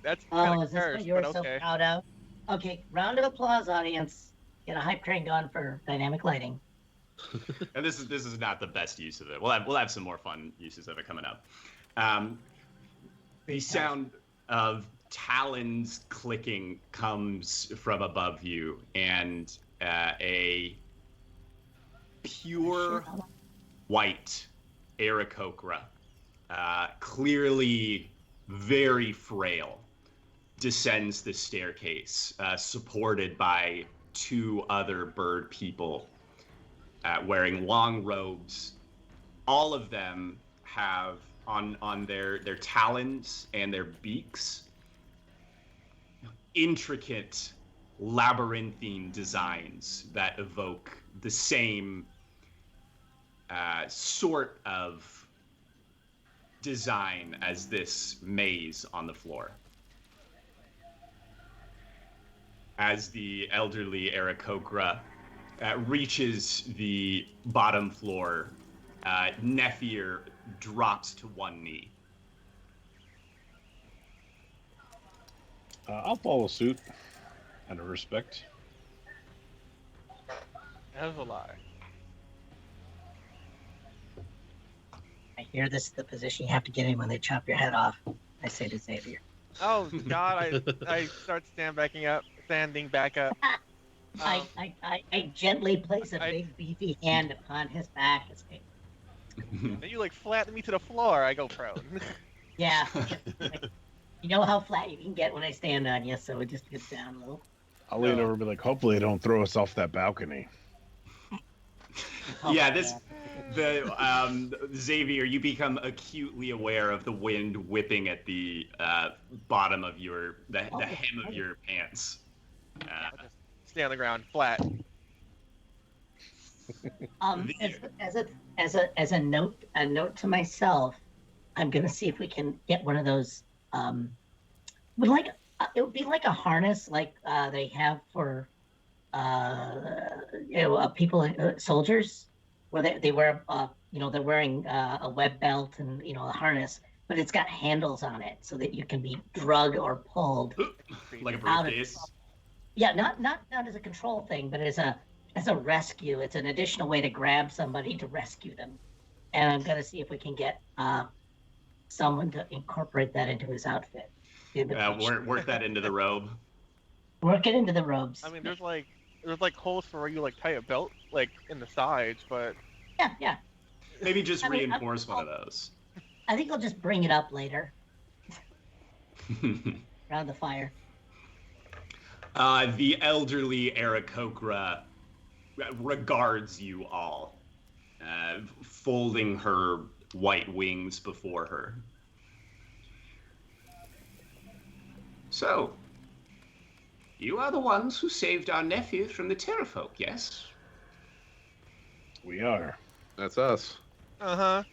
that's Oh, kind of is this what cursed, you were but so okay. proud of? Okay, round of applause, audience. Get a hype train going for dynamic lighting. And this is not the best use of it. We'll have some more fun uses of it coming up. The sound of talons clicking comes from above you, and a pure white Aarakocra, clearly very frail, descends the staircase, supported by two other bird people wearing long robes. All of them have on their talons and their beaks intricate labyrinthine designs that evoke the same sort of design as this maze on the floor. As the elderly Aarakocra reaches the bottom floor, Nephir drops to one knee. I'll follow suit out of respect. That was a lie. I hear this is the position you have to get in when they chop your head off. I say to Xavier. Oh God, I start standing back up. I gently place a I- big beefy hand upon his back and say, And you like flatten me to the floor. I go prone. "Yeah, you know how flat you can get when I stand on you, so it just gets down a little." I'll lean No. over and be like, hopefully they don't throw us off that balcony. Oh, Yeah, man. Xavier, you become acutely aware of the wind whipping at the bottom of the hem of your pants. I'll just stay on the ground, flat. As a note to myself, I'm gonna see if we can get one of those. Would like it would be like a harness like they have for people soldiers, where they wear they're wearing a web belt and a harness, but it's got handles on it so that you can be drugged or pulled Like a out of briefcase. yeah, not as a control thing, but as a rescue. It's an additional way to grab somebody to rescue them. And I'm gonna see if we can get someone to incorporate that into his outfit. Work that into the robe. Work it into the robes. I mean, there's like holes for where you like tie a belt like in the sides, but Yeah. Maybe just I mean, reinforce one of those. I think I'll just bring it up later around the fire. The elderly Aarakocra regards you all, folding her white wings before her. So, you are the ones who saved our nephew from the Terrafolk, yes? We are. That's us. uh-huh.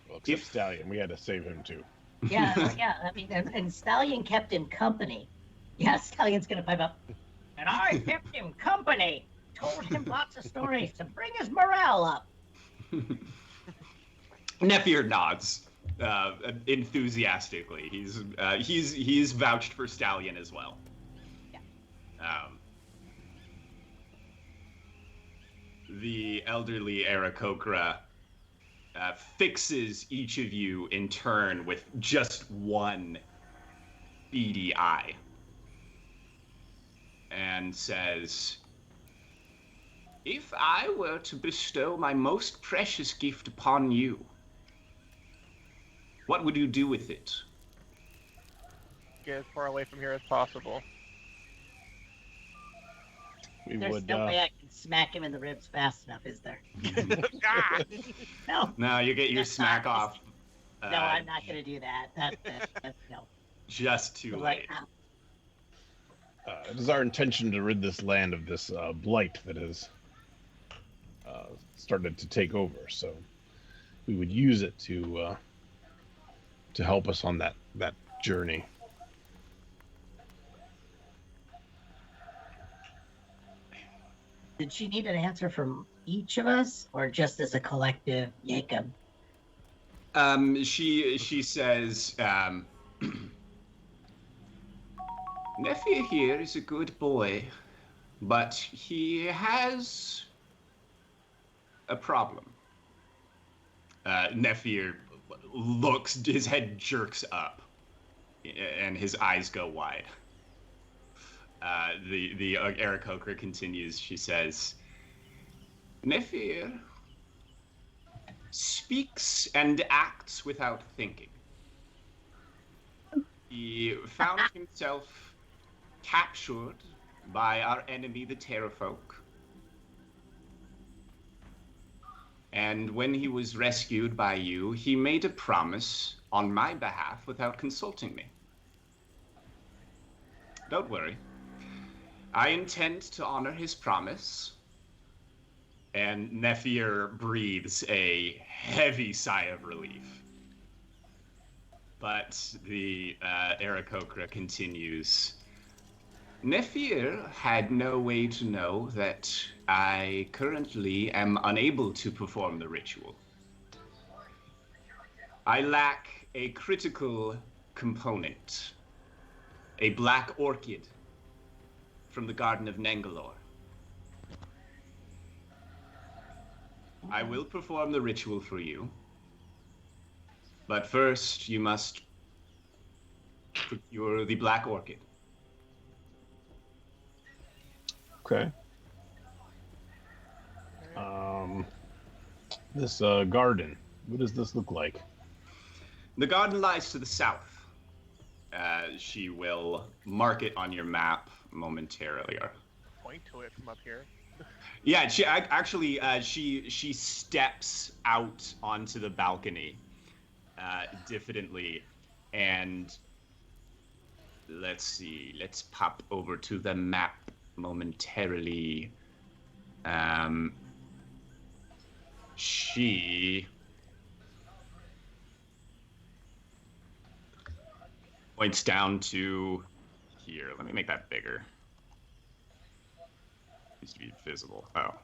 Well, except Stallion, we had to save him too. Yeah. I mean, and Stallion kept him company. Yeah, Stallion's gonna pipe up. And I kept him company. Told him lots of stories to bring his morale up. Nephew nods enthusiastically. He's vouched for Stallion as well. Yeah. The elderly Aarakocra fixes each of you in turn with just one beady eye and says, "If I were to bestow my most precious gift upon you, what would you do with it?" Get as far away from here as possible. We There's would. no way I can smack him in the ribs fast enough, is there? Ah! No. No, you get your That's smack not- off. No, I'm not gonna do that. No. Just too Like, late. It is our intention to rid this land of this blight that has started to take over. So we would use it to help us on that journey. Did she need an answer from each of us, or just as a collective, Jacob? She says, "Nephew here is a good boy, but he has a problem." Nephew looks, his head jerks up, and his eyes go wide. The Aarakocra continues. She says, "Nephew speaks and acts without thinking. He found himself captured by our enemy, the Terrafolk. And when he was rescued by you, he made a promise on my behalf without consulting me. Don't worry. I intend to honor his promise." And Nephir breathes a heavy sigh of relief. But the Aarakocra continues. "Nephir had no way to know that I currently am unable to perform the ritual. I lack a critical component, a black orchid from the Garden of Nangalore. I will perform the ritual for you. But first, you must procure the black orchid. Okay. This garden. What does this look like? The garden lies to the south. She will mark it on your map momentarily. Point to it from up here. Yeah, she actually she steps out onto the balcony, diffidently, and let's see. Let's pop over to the map momentarily. She points down to here. Let me make that bigger. Needs to be visible. Oh.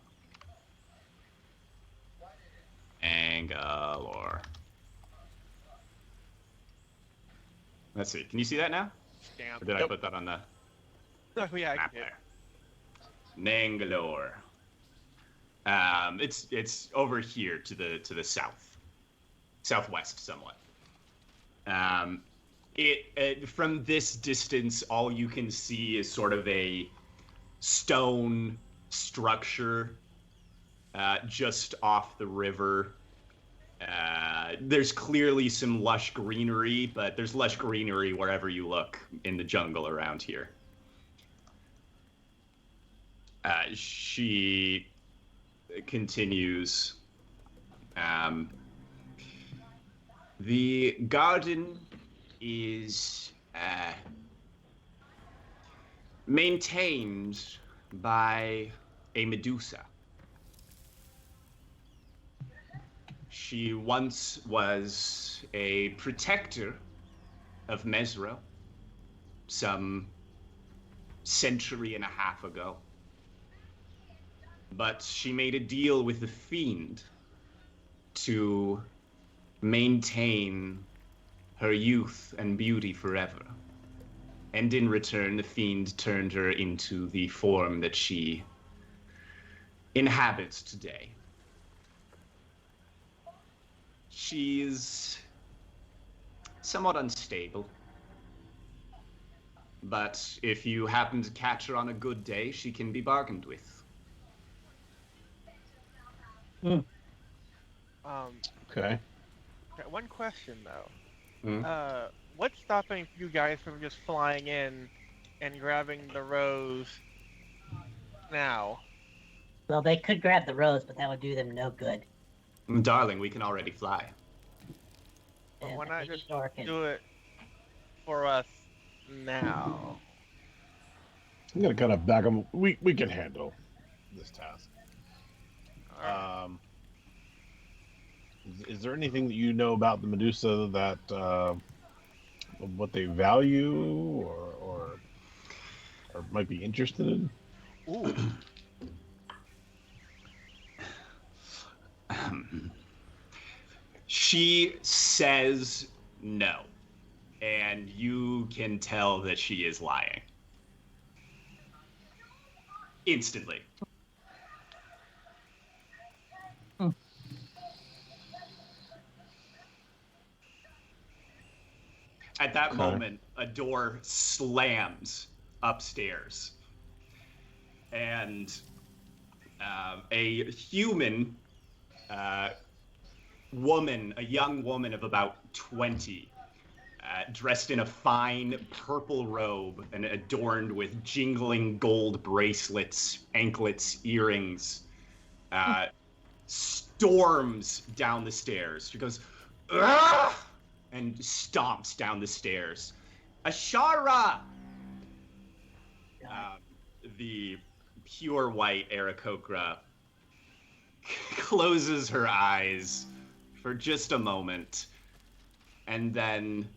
Angalore. Let's see. Can you see that now? Stamp. Or did I put that on the Oh, yeah, I map can do it. there? Nangalore. It's over here to the south, southwest somewhat. It from this distance, all you can see is sort of a stone structure just off the river. There's clearly some lush greenery, but there's lush greenery wherever you look in the jungle around here. She continues. The garden is maintained by a Medusa. She once was a protector of Mesro, some century and a half ago. But she made a deal with the Fiend to maintain her youth and beauty forever. And in return, the Fiend turned her into the form that she inhabits today. She's somewhat unstable. But if you happen to catch her on a good day, she can be bargained with. Okay. Got one question though. Hmm? What's stopping you guys from just flying in and grabbing the rose now? Well, they could grab the rose, but that would do them no good. Darling, we can already fly. But And why not they just need orchid. do it for us now? I'm gonna kind of back them. We can handle this task. Alright. Is there anything that you know about the Medusa that what they value or might be interested in? Ooh. She says no, and you can tell that she is lying. Instantly. At that Okay. moment, a door slams upstairs, and a human woman, a young woman of about 20, dressed in a fine purple robe and adorned with jingling gold bracelets, anklets, earrings, storms down the stairs. She goes, "Ugh!" and stomps down the stairs. Ashara! The pure white Aarakocra closes her eyes for just a moment and then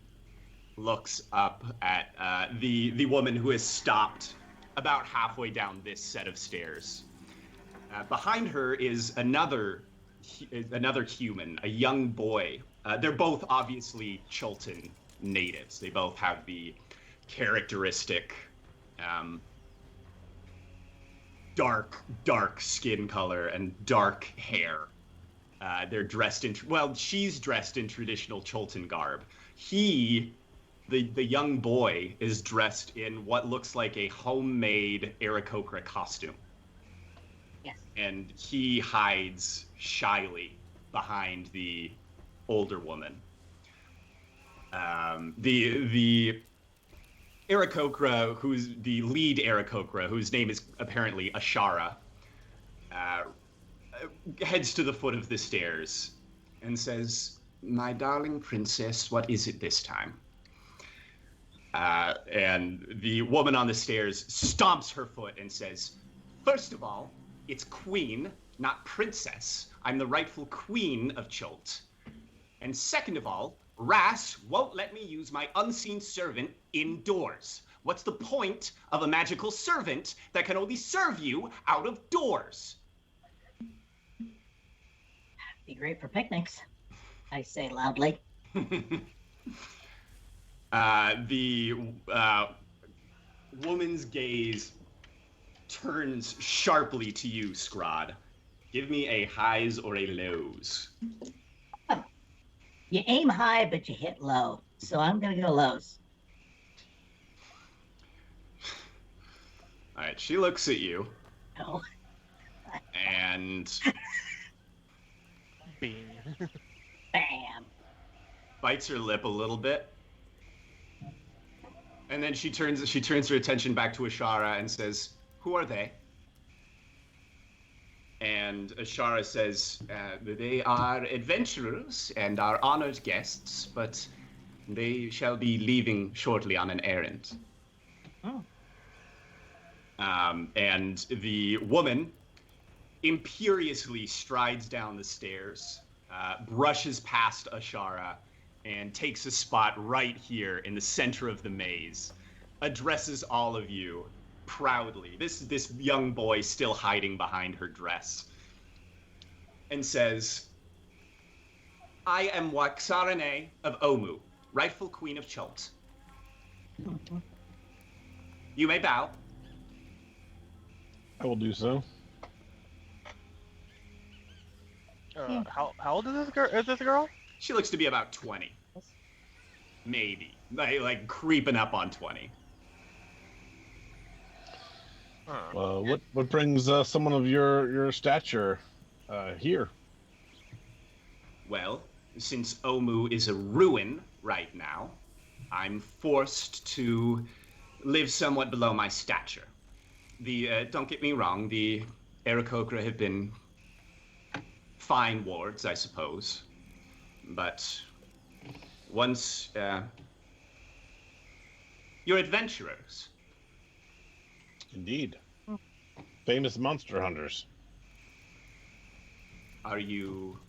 looks up at the woman who has stopped about halfway down this set of stairs. Behind her is another human, a young boy. They're both obviously Chilton natives. They both have the characteristic dark skin color and dark hair. They're dressed in, well, she's dressed in traditional Chultan garb. He, the young boy, is dressed in what looks like a homemade Aarakocra costume. Yes. And he hides shyly behind the older woman. The Aarakocra, who's the lead Aarakocra, whose name is apparently Ashara, heads to the foot of the stairs and says, "My darling princess, what is it this time?" And the woman on the stairs stomps her foot and says, "First of all, it's queen, not princess. I'm the rightful queen of Chult. And second of all, Ras won't let me use my unseen servant indoors. What's the point of a magical servant that can only serve you out of doors?" Be great for picnics, I say loudly. The woman's gaze turns sharply to you, Scrod. Give me a highs or a lows. You aim high, but you hit low. So I'm going to go lows. All right, she looks at you No. and Bing. Bam. bites her lip a little bit. And then she turns her attention back to Ashara and says, "Who are they?" And Ashara says, "They are adventurers and are honored guests, but they shall be leaving shortly on an errand." Oh. And the woman imperiously strides down the stairs, brushes past Ashara, and takes a spot right here in the center of the maze, addresses all of you proudly, this young boy still hiding behind her dress, and says, "I am Waxarane of Omu, rightful queen of Chult. You may bow." I will do so. How old is this girl? She looks to be about 20. Maybe. Like creeping up on 20. What brings someone of your stature here? Well, since Omu is a ruin right now, I'm forced to live somewhat below my stature. Don't get me wrong, the Aarakocra have been fine wards, I suppose. But once you're adventurers. Indeed. Famous monster hunters. Are you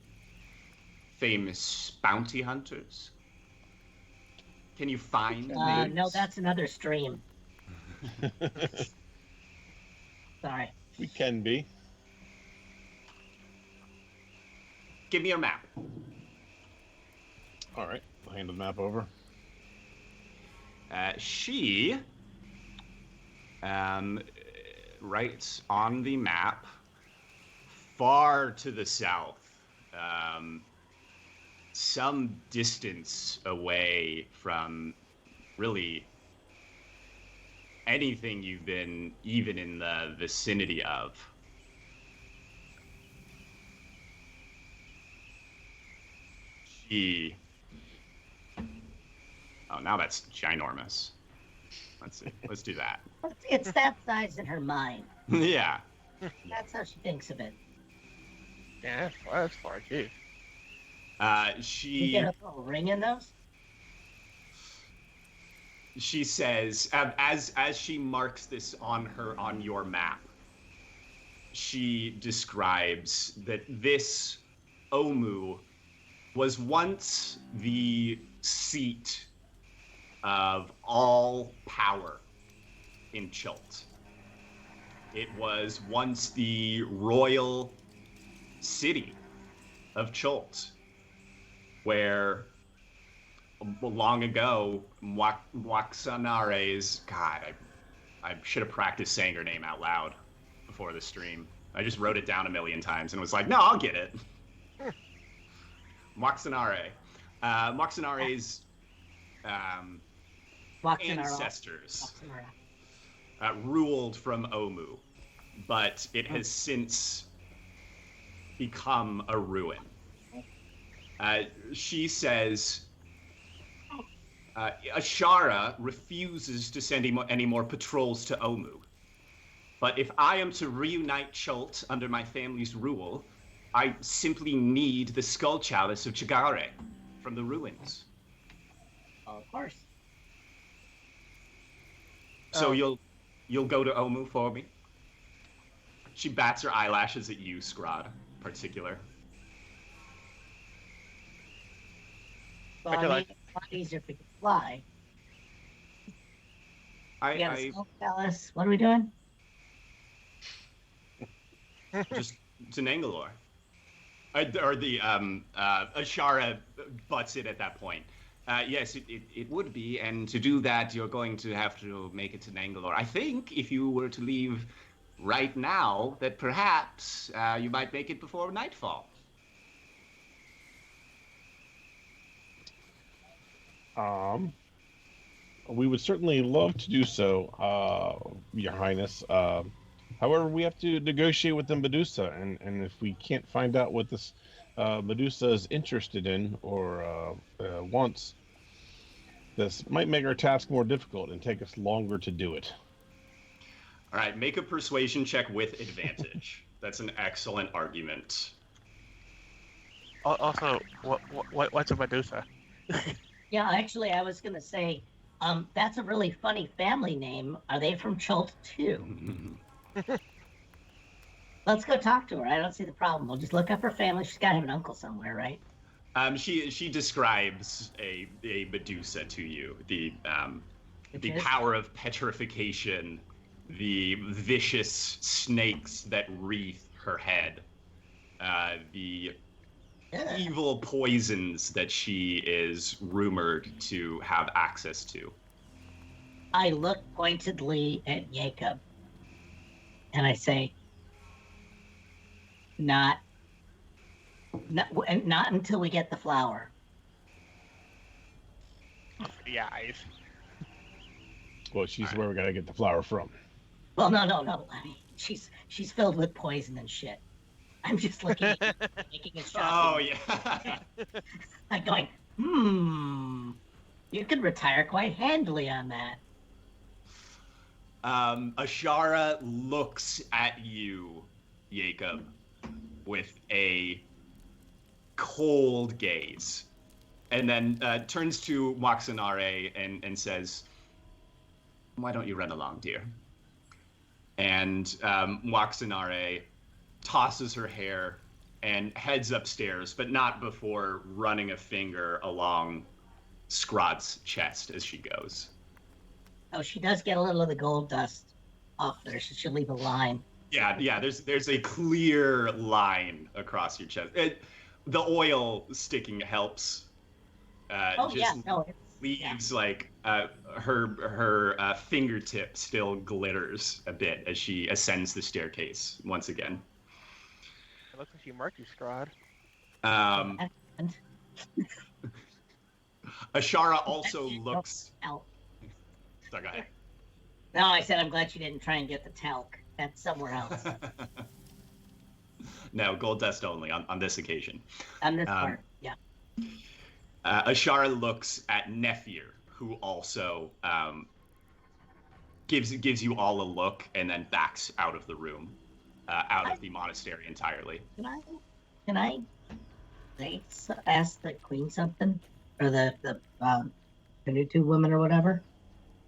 famous bounty hunters? Can you find names? No, that's another stream. Sorry. We can be. Give me your map. All right. I'll hand the map over. She writes on the map, far to the south, some distance away from really anything you've been even in the vicinity of. Oh, now that's ginormous. Let's see. Let's do that. It's that size in her mind. Yeah. That's how she thinks of it. Yeah, that's far too. You She get a little ring in those? says, as she marks this on your map, she describes that this Omu was once the seat of all power in Chult. It was once the royal city of Chult, where long ago Waxanare's, God, I should have practiced saying her name out loud before the stream. I just wrote it down a million times and was like, no, I'll get it. Moxanare. Moxanare's Moxanara. ancestors Moxanara. ruled from Omu, but it has since become a ruin. She says Ashara refuses to send any more patrols to Omu. But if I am to reunite Chult under my family's rule, I simply need the skull chalice of Chagare from the ruins. Of course. So you'll go to Omu for me? She bats her eyelashes at you, Scrod, in particular. Well, I mean, it's a lot easier if we could fly. We got a skull palace. What are we doing? Just to Nangalore. Or the Ashara butts in at that point. Yes, it would be, and to do that, you're going to have to make it to Nangalore. I think if you were to leave right now, that perhaps you might make it before nightfall. We would certainly love to do so, Your Highness. However, we have to negotiate with the Medusa, and if we can't find out what this Medusa is interested in or wants, this might make our task more difficult and take us longer to do it. All right, make a persuasion check with advantage. That's an excellent argument. Also, what's a Medusa? Yeah, actually, I was gonna say, that's a really funny family name. Are they from Chult too? Let's go talk to her. I don't see the problem. We'll just look up her family. She's got to have an uncle somewhere, right? She describes a Medusa to you. The power of petrification, the vicious snakes that wreath her head, the evil poisons that she is rumored to have access to. I look pointedly at Jacob and I say, not until we get the flower. Yeah. Well, she's where we gotta get the flower from. Well, no. I mean, she's filled with poison and shit. I'm just looking at you, making a shot. Oh, yeah. I'm going, you could retire quite handily on that. Ashara looks at you, Jacob, with a cold gaze, and then turns to Moxanare and says, "Why don't you run along, dear?" And Moxanare tosses her hair and heads upstairs, but not before running a finger along Scrod's chest as she goes. Oh, she does get a little of the gold dust off there, so she'll leave a line. Yeah. There's a clear line across your chest. The oil sticking helps. Leaves like her fingertip still glitters a bit as she ascends the staircase once again. It looks like she marked you, Scrod. Ashara also looks. So go ahead. No, I said I'm glad she didn't try and get the talc. That's somewhere else. No, gold dust only on this occasion. On this part, yeah. Ashara looks at Nephir, who also gives you all a look and then backs out of the room, out of the monastery entirely. Can I ask the queen something, or the new two women or whatever?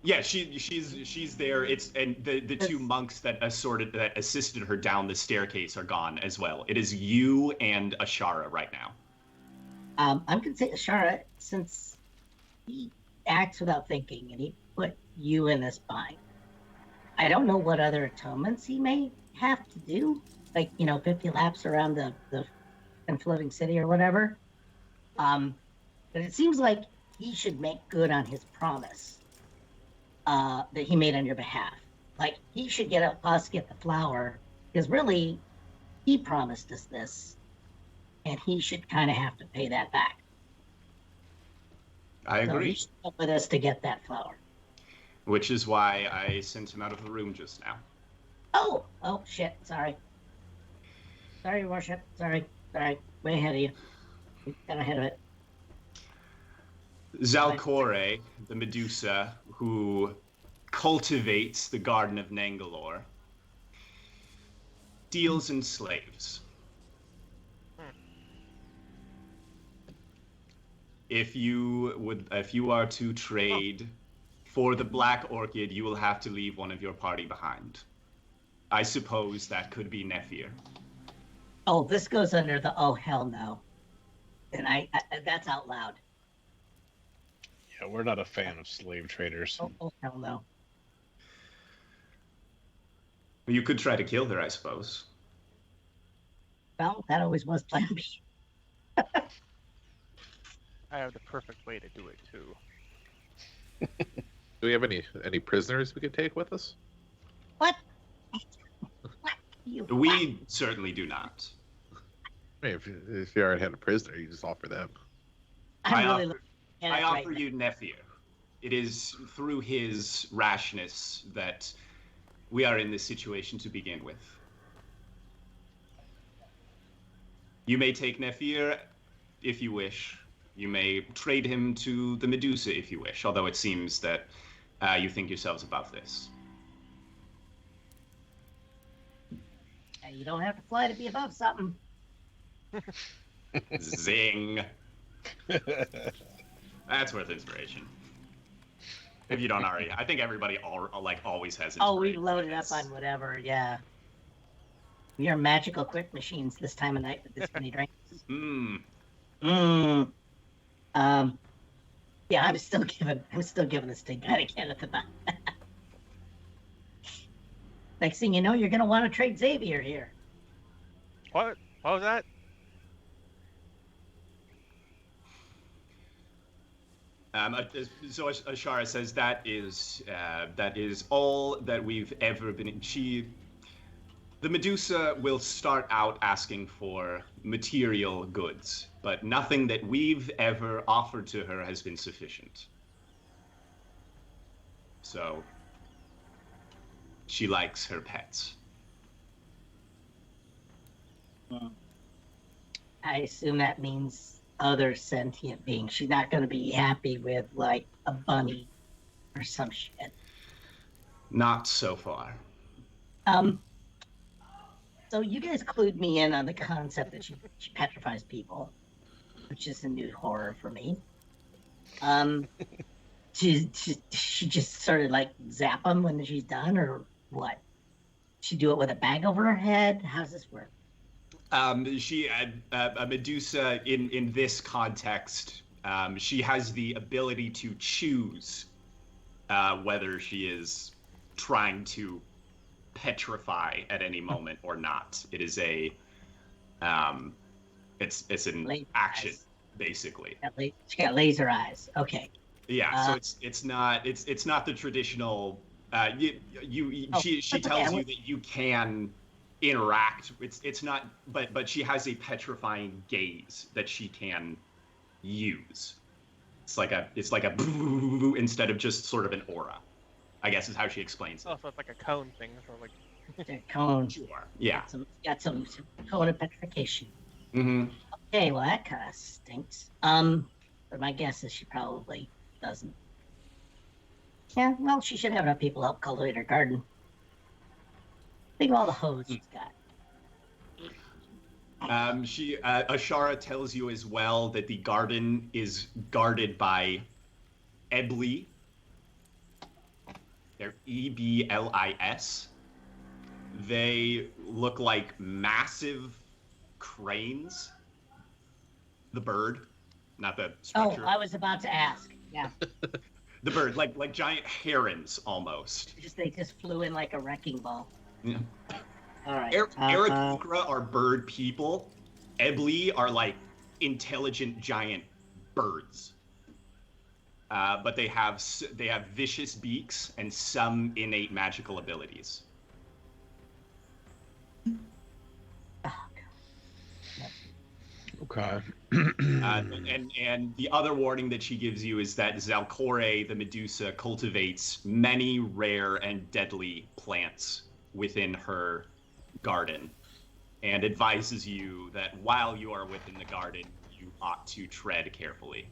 Yeah, she's there. And the two monks that assisted her down the staircase are gone as well. It is you and Ashara right now. I'm gonna say Ashara, since he acts without thinking and he put you in this bind. I don't know what other atonements he may have to do, like 50 laps around the floating city or whatever. But it seems like he should make good on his promise that he made on your behalf. Like, he should get the flower, because really, he promised us this. and he should kind of have to pay that back. I So he agree. should come with us to get that flower. Which is why I sent him out of the room just now. Oh shit! Sorry, Your Worship. Sorry, way ahead of you. Got ahead of it. Zalcore, the Medusa who cultivates the Garden of Nangalore, deals in slaves. If you are to trade for the Black Orchid, you will have to leave one of your party behind. I suppose that could be Nephir. Oh, this goes under the oh hell no, and I that's out loud. Yeah, we're not a fan of slave traders. Oh hell no. You could try to kill her, I suppose. Well, that always was Plan B. I have the perfect way to do it too. Do we have any prisoners we could take with us? What? We certainly do not. I mean, if you already had a prisoner, you just offer them. I really offer you Nephir. It is through his rashness that we are in this situation to begin with. You may take Nephir if you wish. You may trade him to the Medusa if you wish, although it seems that you think yourselves above this. You don't have to fly to be above something. Zing. That's worth inspiration. If you don't already, I think everybody always has inspiration. Oh, we loaded up on whatever, yeah. We are magical quick machines this time of night with this many drinks. Yeah, I'm still giving this thing kind of can at the back. Next thing you know, you're gonna want to trade Xavier here. What? What was that? So Ashara says that is all that we've ever been. The Medusa will start out asking for material goods, but nothing that we've ever offered to her has been sufficient. So she likes her pets. I assume that means other sentient beings. She's not going to be happy with like a bunny or some shit. Not so far. So you guys clued me in on the concept that she petrifies people, which is a new horror for me. She just sort of like zap them when she's done, or what? She do it with a bag over her head? How's this work? A Medusa in this context, she has the ability to choose whether she is trying to petrify at any moment or not. It is it's an Laser action eyes. basically. She got laser eyes. Okay. Yeah, so it's not the traditional. She tells you that you can interact. It's not, but she has a petrifying gaze that she can use. It's like a instead of just sort of an aura, I guess is how she explains it. Oh, so it's like a cone thing, or like. Cone. Sure. Yeah. Got some cone of petrification. Mm-hmm. Okay, well that kind of stinks. But my guess is she probably doesn't. Yeah, well, she should have enough people help cultivate her garden. Think of all the hose she's got. Ashara tells you as well that the garden is guarded by Eblis. They're Eblis. They look like massive cranes. The bird, not the structure. Oh, I was about to ask. Yeah. The bird, like giant herons almost. They just flew in like a wrecking ball. Yeah. All right. Aarakocra are bird people. Eblis are like intelligent giant birds. But they have vicious beaks and some innate magical abilities. Okay. And the other warning that she gives you is that Zalcore, the Medusa, cultivates many rare and deadly plants within her garden, and advises you that while you are within the garden, you ought to tread carefully.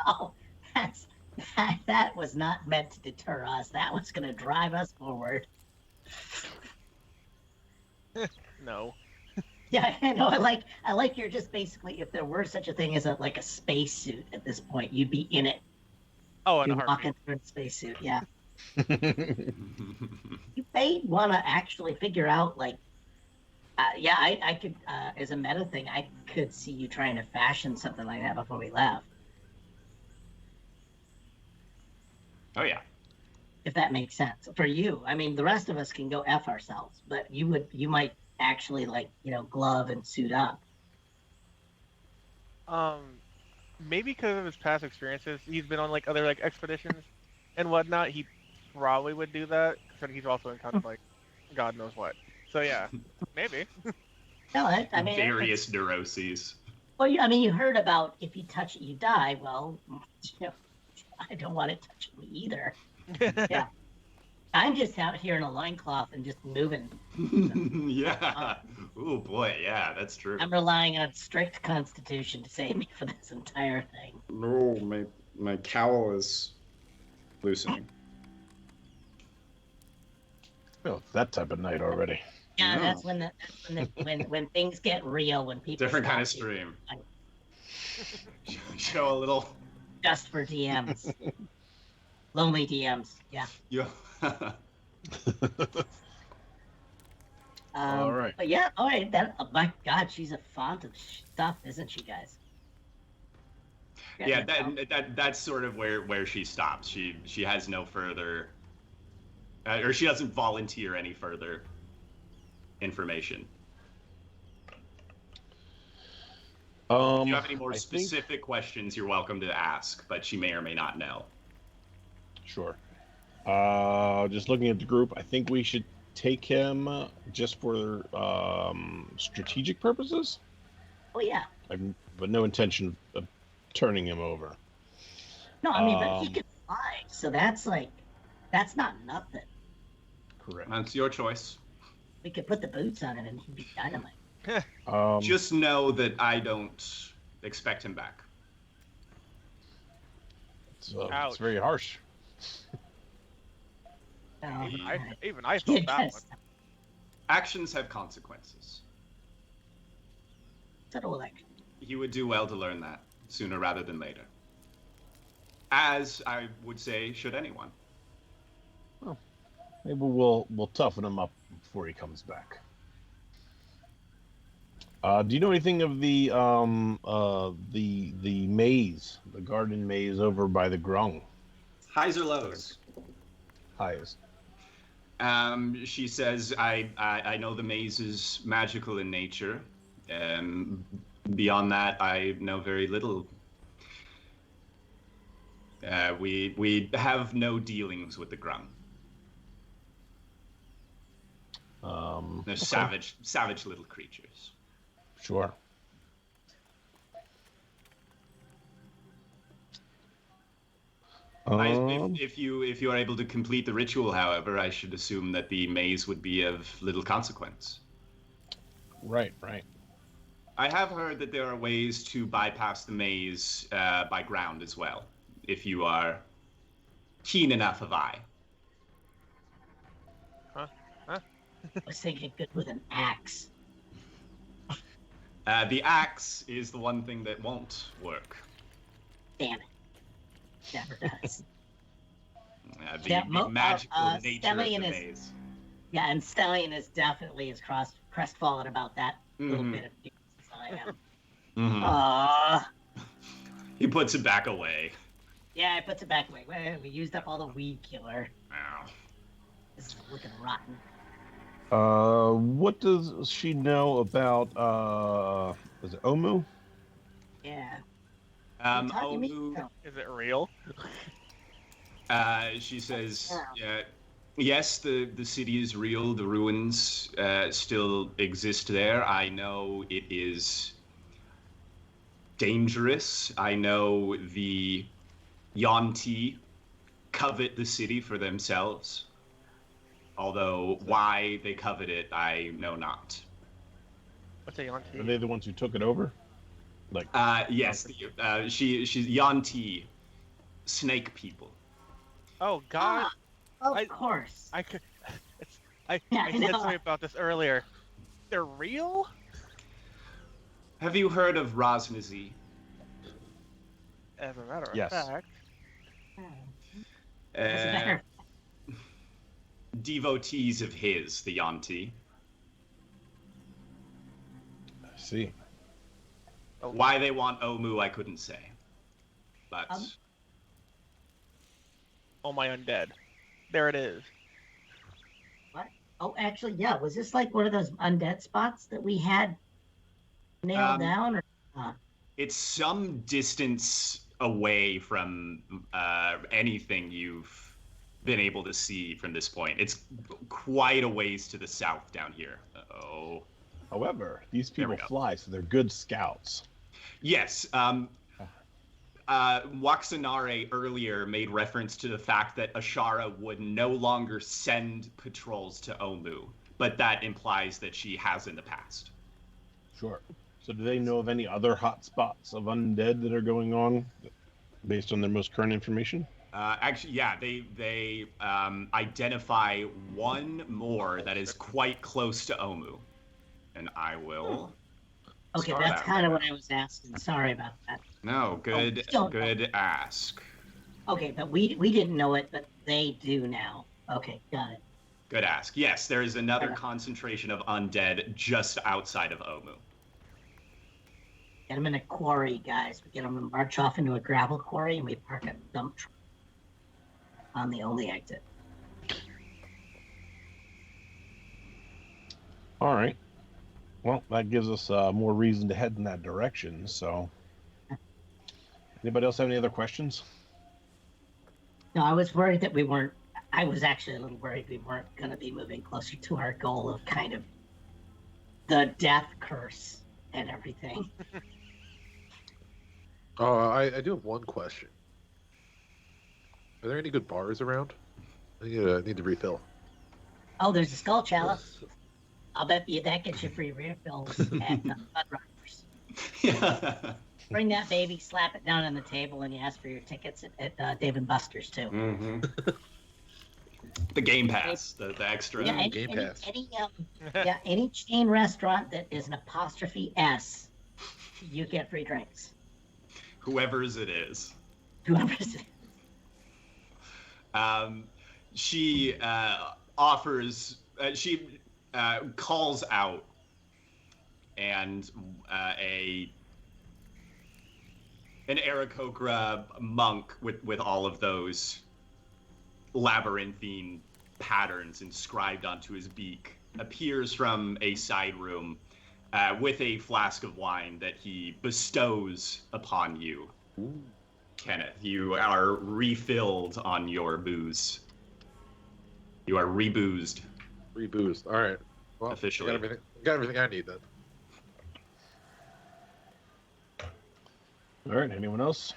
Oh, that's that was not meant to deter us. That was going to drive us forward. No. Yeah, I know. I like you're just basically, if there were such a thing as like a spacesuit at this point, you'd be in it. Oh, in a You're heartbeat. walking through a spacesuit. Yeah. You may want to actually figure out like, yeah, I could, as a meta thing, I could see you trying to fashion something like that before we left. Oh yeah. If that makes sense for you. I mean, the rest of us can go F ourselves, but you might actually like, glove and suit up. Maybe because of his past experiences, he's been on like other like expeditions and whatnot. He probably would do that because he's also encountered like God knows what. So yeah, maybe. No, I mean, Various neuroses. well, I mean, you heard about if you touch it, you die. Well, I don't want it touching me either. Yeah. I'm just out here in a loincloth and just moving. Yeah. Oh boy, yeah, that's true. I'm relying on strict constitution to save me for this entire thing. No, my cowl is loosening. Oh, it's that type of night already. Yeah, No. that's when things get real, when people Different kind of stop stream. being Show a little. just for DMs. Lonely DMs, yeah. Yeah. All right. But yeah, all right. That, oh my God, she's a font of stuff, isn't she, guys? Yeah, that's sort of where she stops. She has no further, or she doesn't volunteer any further information. If you have any more I specific questions, you're welcome to ask, but she may or may not know. Sure. Just looking at the group, I think we should take him just for strategic purposes. Oh yeah. But no intention of turning him over. No, I mean, but he can fly, so that's not nothing. Correct. That's your choice. We could put the boots on him and he'd be dynamite. Just know that I don't expect him back. It's very harsh. No, Even I felt that one. Actions have consequences. Subtle election. He would do well to learn that sooner rather than later. As I would say, should anyone. Maybe we'll toughen him up before he comes back. Do you know anything of the maze, the garden maze over by the Grung? Highs or lows? Highest. She says, I know the maze is magical in nature. Beyond that, I know very little. We have no dealings with the Grung. They're Okay. savage little creatures. Sure. If you are able to complete the ritual, however, I should assume that the maze would be of little consequence. Right. I have heard that there are ways to bypass the maze by ground as well, if you are keen enough of eye. I was thinking good with an axe. The axe is the one thing that won't work. Damn it. Never does. The Yeah, magical nature of the Stellian is- maze. Yeah, and Stellian is definitely as crestfallen about that little Mhm. bit of news as I am. Mhm. Aw. He puts it back away. Yeah, it puts it back away. Well, we used up all the weed killer. Ow. This is looking rotten. What does she know about is it Omu? Yeah. You mean- Omu, no. Is it real? she says, yes, the city is real. The ruins still exist there. I know it is dangerous. I know the Yonti covet the city for themselves. Although why they covet it, I know not. What's a Yonti? Are they the ones who took it over? Like, Yes, she's Yonti, snake people. Oh God! Of I- course. I could. I Yeah, I said know. something about this earlier. They're real? Have you heard of Rosnazi? As a matter of Yes. fact. As a matter Devotees of his, the Yonti. I see. Why they want Omu, I couldn't say. But Oh my undead. There it is. Oh, actually, yeah. Was this like one of those undead spots that we had nailed down? Or not? it's some distance away from anything you've been able to see from this point. It's quite a ways to the south down here. Oh. However, these There we people go. fly, so they're good scouts. Yes. Waxanare earlier made reference to the fact that Ashara would no longer send patrols to Omu, but that implies that she has in the past. Sure. So do they know of any other hot spots of undead that are going on based on their most current information? Actually, yeah, they identify one more that is quite close to Omu, and I will. Okay, start that's that kind of right what I was asking. Sorry about that. No, good, still- good ask. Okay, but we didn't know it, but they do now. Okay, got it. Good ask. Yes, there is another Alright. concentration of undead just outside of Omu. Get them in a quarry, guys. We get them to march off into a gravel quarry, and we park a dump truck on the only exit. All right. Well, that gives us more reason to head in that direction. So, anybody else have any other questions? No, I was worried that we weren't. I was actually a little worried we weren't going to be moving closer to our goal of kind of the death curse and everything. I do have one question. Are there any good bars around? I need to refill. Oh, there's a skull chalice. I'll bet you that gets you free refills at Mudrunners. Yeah. Bring that baby, slap it down on the table, and you ask for your tickets at Dave & Buster's too. Mm-hmm. The Game Pass, the extra. Yeah, Game Pass. any chain restaurant that is an apostrophe S, you get free drinks. Whoever's it is. Whoever's it. She offers. She calls out, and an Aarakocra monk with all of those labyrinthine patterns inscribed onto his beak appears from a side room with a flask of wine that he bestows upon you. Ooh. Kenneth, you are refilled on your booze. You are reboozed. Reboozed. All right. Well, Officially. got everything I need then. All right. Anyone else?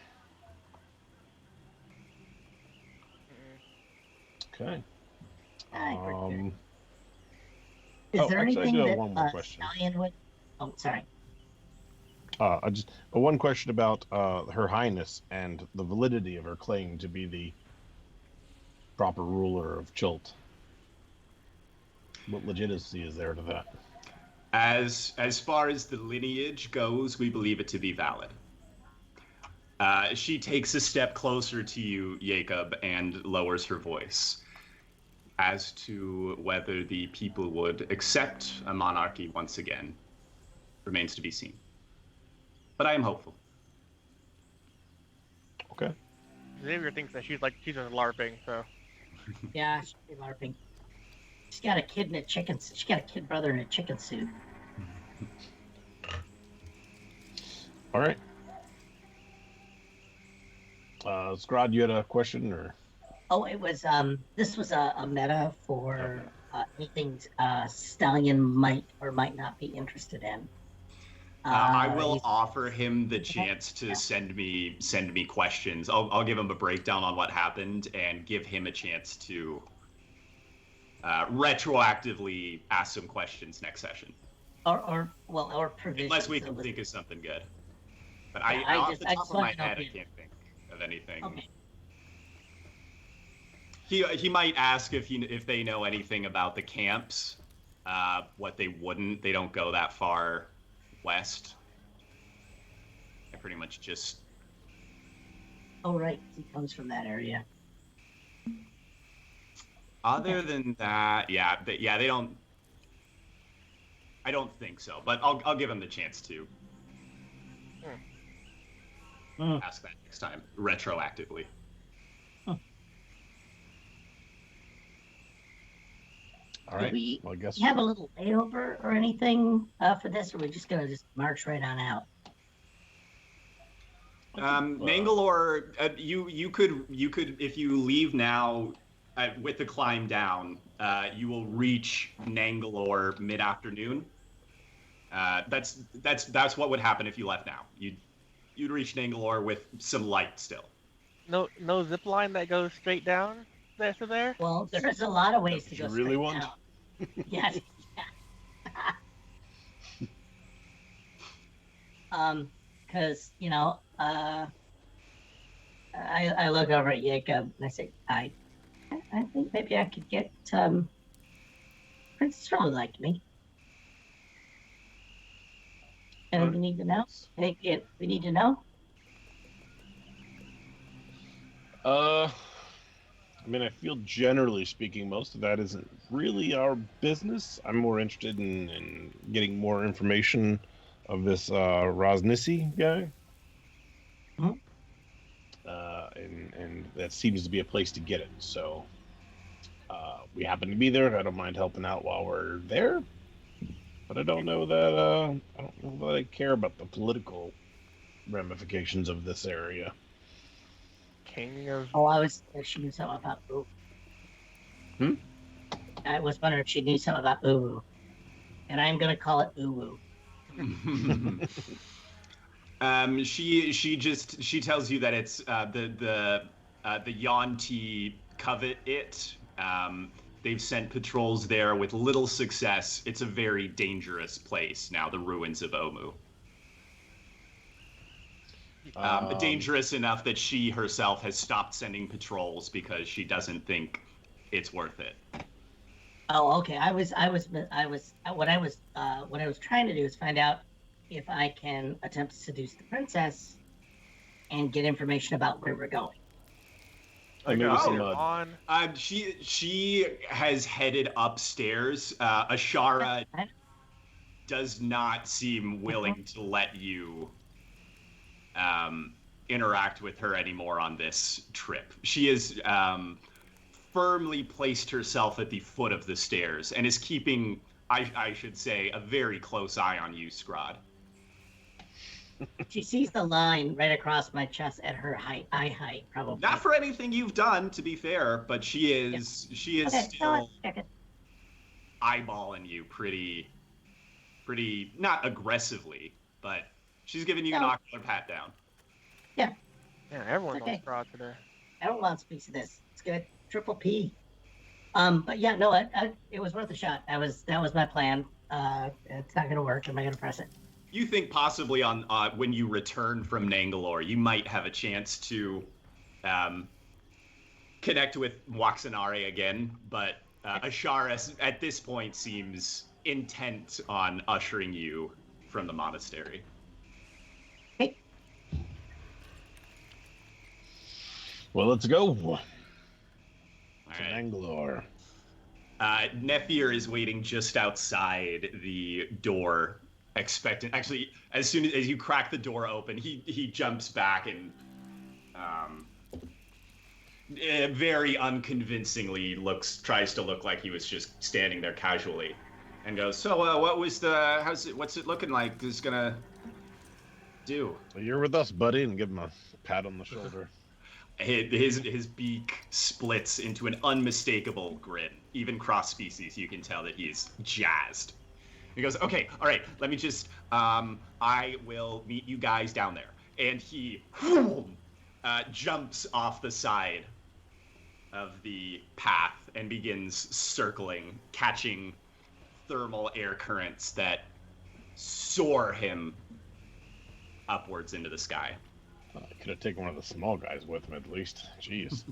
Okay. Is Oh, there actually, I anything do have that one more question. Stallion would? Oh, sorry. I just one question about Her Highness and the validity of her claim to be the proper ruler of Chilt. What legitimacy is there to that? As far as the lineage goes, we believe it to be valid. She takes a step closer to you, Jacob, and lowers her voice. As to whether the people would accept a monarchy once again remains to be seen. But I am hopeful. Okay. Xavier thinks that she's just LARPing, so. Yeah, she'd be LARPing. She's got a kid in a chicken. She's got a kid brother in a chicken suit. All right. Scrod, you had a question, or? Oh, it was this was a meta for anything Stallion might or might not be interested in. I will he's- offer him the chance to Yeah. send me questions. I'll give him a breakdown on what happened and give him a chance to retroactively ask some questions next session, or provisions. unless we so can let's- think of something good. But Yeah, off the I top just of my wanted to know head, I if you- can't think of anything. Okay. He might ask if they know anything about the camps. What they wouldn't. They don't go that far west. I pretty much just. Oh, right. He comes from that area. Other than that, yeah, they don't. I don't think so, but I'll give him the chance to Hmm. ask that next time, retroactively. All Do right. we Well, I guess have a little layover or anything for this, or are we just gonna just march right on out? Mangalore, you could if you leave now with the climb down, you will reach Nangalore mid-afternoon. That's what would happen if you left now. You'd reach Nangalore with some light still. No zip line that goes straight down there to there. Well, there's a lot of ways That's to what go you really straight want? down. Yes. Because I look over at Jacob and I say, I think maybe I could get Princess really liked me. And we need to know. We need to know. I mean, I feel generally speaking, most of that isn't really our business. I'm more interested in getting more information of this Rosnissi guy. Mhm. And that seems to be a place to get it. So we happen to be there. I don't mind helping out while we're there. But I don't know that I care about the political ramifications of this area. King of Oh, she knew something about Boo. I was wondering if she knew something about Uwu. And I'm going to call it Uwu. She tells you that it's the Yanti covet it. They've sent patrols there with little success. It's a very dangerous place now, the ruins of Omu. Dangerous enough that she herself has stopped sending patrols because she doesn't think it's worth it. Oh, okay. What I was trying to do is find out if I can attempt to seduce the princess and get information about where we're going. I maybe some on. She has headed upstairs. Ashara does not seem willing to let you interact with her anymore on this trip. She has firmly placed herself at the foot of the stairs and is keeping, I should say, a very close eye on you, Scrod. She sees the line right across my chest at her eye height, probably. Not for anything you've done, to be fair, but she is Okay, still check it. eyeballing you pretty not aggressively, but she's giving you an No. ocular pat down. Yeah, everyone Okay. knows Scrod today. Everyone wants a piece of this. It's good. Triple P. But yeah, no, it was worth a shot. That was my plan. It's not gonna work. Am I gonna press it? You think possibly on when you return from Nangalore, you might have a chance to connect with Waxanare again, but Ashara at this point seems intent on ushering you from the monastery. Hey, Well, let's go to All right. Bangalore. Nefier is waiting just outside the door, expectant. Actually, as soon as you crack the door open, he jumps back and very unconvincingly tries to look like he was just standing there casually, and goes, "So, what's it looking like? Is gonna do?" Well, you're with us, buddy, and give him a pat on the shoulder. His beak splits into an unmistakable grin. Even cross species, you can tell that he's jazzed. He goes, okay, all right, let me just, I will meet you guys down there. And he jumps off the side of the path and begins circling, catching thermal air currents that soar him upwards into the sky. I could have taken one of the small guys with him at least. Jeez.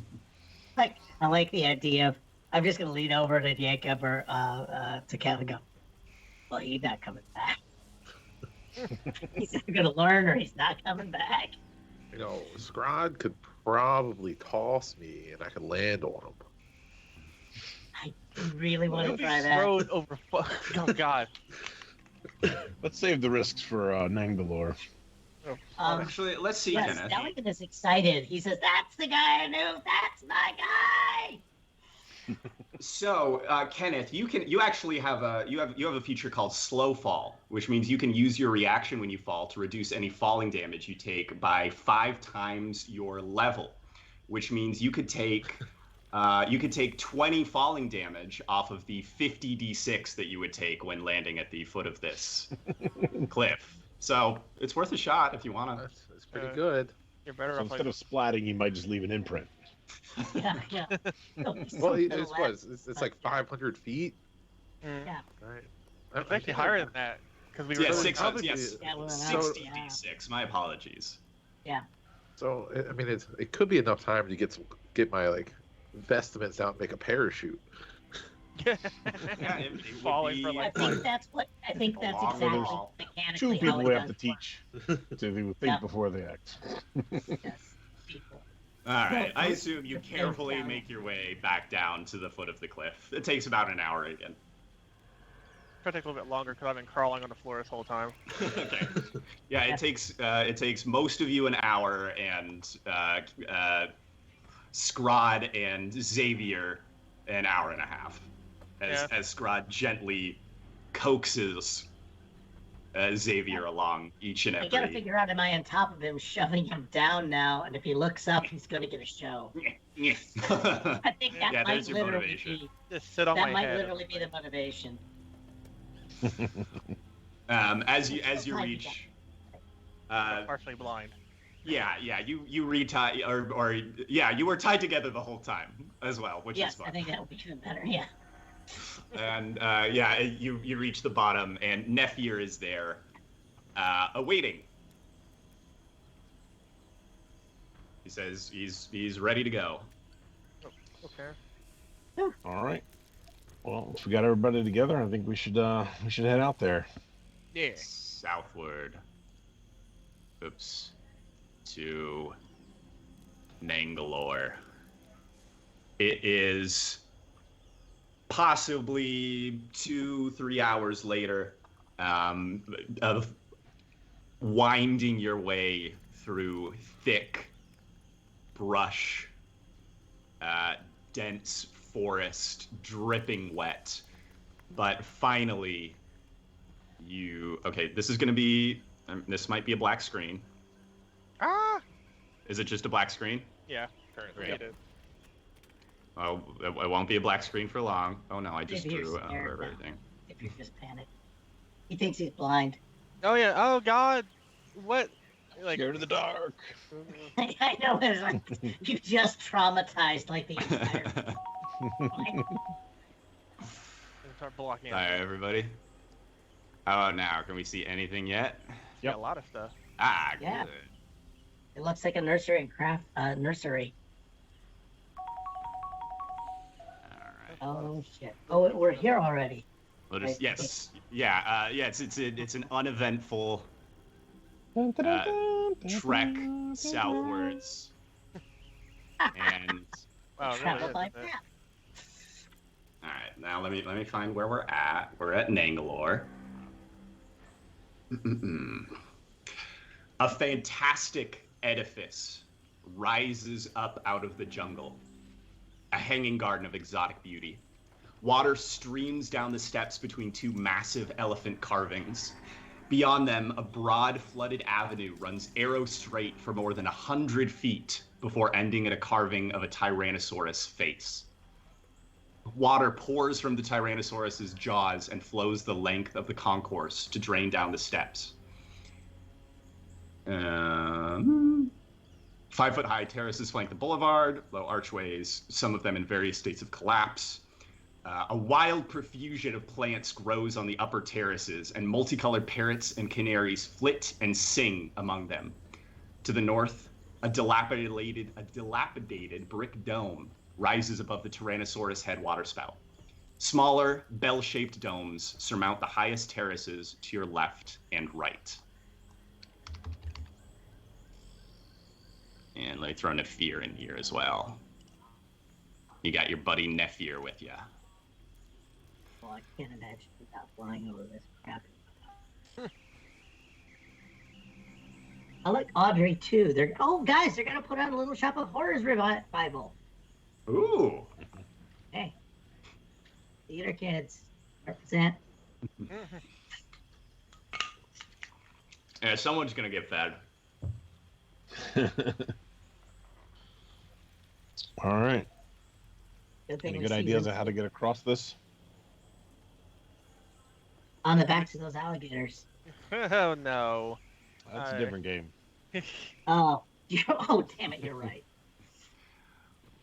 I like the idea of I'm just gonna lean over to Jacob or to Kevin and go, well, he's not coming back. He's either gonna learn or he's not coming back. You know, Scrod could probably toss me and I could land on him. I really want to try that. Road over. Oh God. Let's save the risks for Nangalore. Actually, let's see, Yes, Kenneth. Delicate is excited. He says, "That's the guy I knew. That's my guy." So, Kenneth, you actually have a feature called Slow Fall, which means you can use your reaction when you fall to reduce any falling damage you take by 5 times your level, which means you could take 20 falling damage off of the 50 d6 that you would take when landing at the foot of this cliff. So it's worth a shot if you want to. That's pretty good. You're better So off. instead of splatting, you might just leave an imprint. Yeah. Well, it's like 500 feet. Yeah. Right. It's actually higher than that because we were. Yeah, So 600. probably- Yes, Yeah, well, 60 yeah. d6. My apologies. So I mean, it could be enough time to get my like vestments out and make a parachute. Yeah, it would Falling be- for I like think that's Long exactly haul. mechanically Two how people it we have does to teach to think Yeah. before they act. Yes, people. All right. I Well, assume you it's carefully down. make your way back down to the foot of the cliff. It takes about an hour again. It'll take a little bit longer because I've been crawling on the floor this whole time. Okay. Yeah, it takes most of you an hour, and Scrod and Xavier an hour and a half, as Scrod gently coaxes Xavier along each and I gotta every. figure out, am I on top of him, shoving him down now? And if he looks up, he's gonna get a show. I think that Yeah, might there's your literally motivation. be Just sit on that my might head. literally be the motivation. As you reach. I'm partially blind. Yeah, you retie or you were tied together the whole time as well, which Yes, is fun. I think that would be even better. Yeah. And you reach the bottom, and Nephir is there, awaiting. He says he's ready to go. Okay. All right. Well, if we got everybody together, I think we should head out there. Yeah. Southward. Oops. To Nangalore. It is possibly 2-3 hours later of winding your way through thick brush, dense forest, dripping wet. But finally, this is going to be, this might be a black screen. Ah. Is it just a black screen? Yeah. Currently Yep. it is. Oh, it won't be a black screen for long. Oh no, I just Maybe you're drew scared now. everything. If you just panic, he thinks he's blind. Oh yeah. Oh God. What? Like. Scared of the dark. I know. It's like you just traumatized like the entire. Start blocking Hi, out. everybody. How about now? Can we see anything yet? Yeah, a lot of stuff. Ah, Yeah. good. It looks like a nursery and craft nursery. All right. Oh shit! Oh, we're here already. Well, just, yes, yeah, it's an uneventful trek southwards, and Wow. Travel Really by is, isn't it? map. all right, now let me find where we're at. We're at Nangalore. A fantastic edifice rises up out of the jungle. A hanging garden of exotic beauty. Water streams down the steps between 2 massive elephant carvings. Beyond them, a broad, flooded avenue runs arrow straight for more than 100 feet before ending at a carving of a Tyrannosaurus face. Water pours from the Tyrannosaurus's jaws and flows the length of the concourse to drain down the steps. 5-foot-high terraces flank the boulevard, low archways, some of them in various states of collapse. A wild profusion of plants grows on the upper terraces, and multicolored parrots and canaries flit and sing among them. To the north, a dilapidated brick dome rises above the Tyrannosaurus head waterspout. Smaller, bell-shaped domes surmount the highest terraces to your left and right. And let me throw Nephir in here as well. You got your buddy Nephir with you. Well, I can't imagine without flying over this crap. I like Audrey too. Guys, they're gonna put on a Little Shop of Horrors revival. Ooh. Hey, theater kids represent. Yeah, someone's gonna get fed. All right. Good Any good ideas of how to get across this? On the backs of those alligators. Oh no. That's a different game. Oh, damn it, you're right.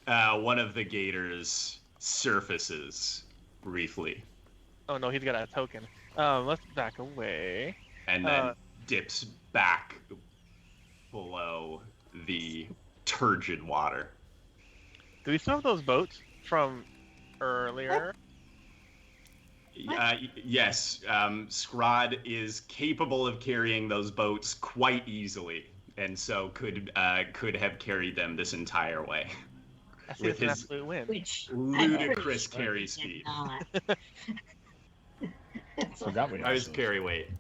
One of the gators surfaces briefly. Oh no, he's got a token. Let's back away. And then dips back below the turgid water. Do we still have those boats from earlier? Yes, Scrod is capable of carrying those boats quite easily, and so could have carried them this entire way. With his absolute win. Which ludicrous carry speed. Forgot we I was carry weight.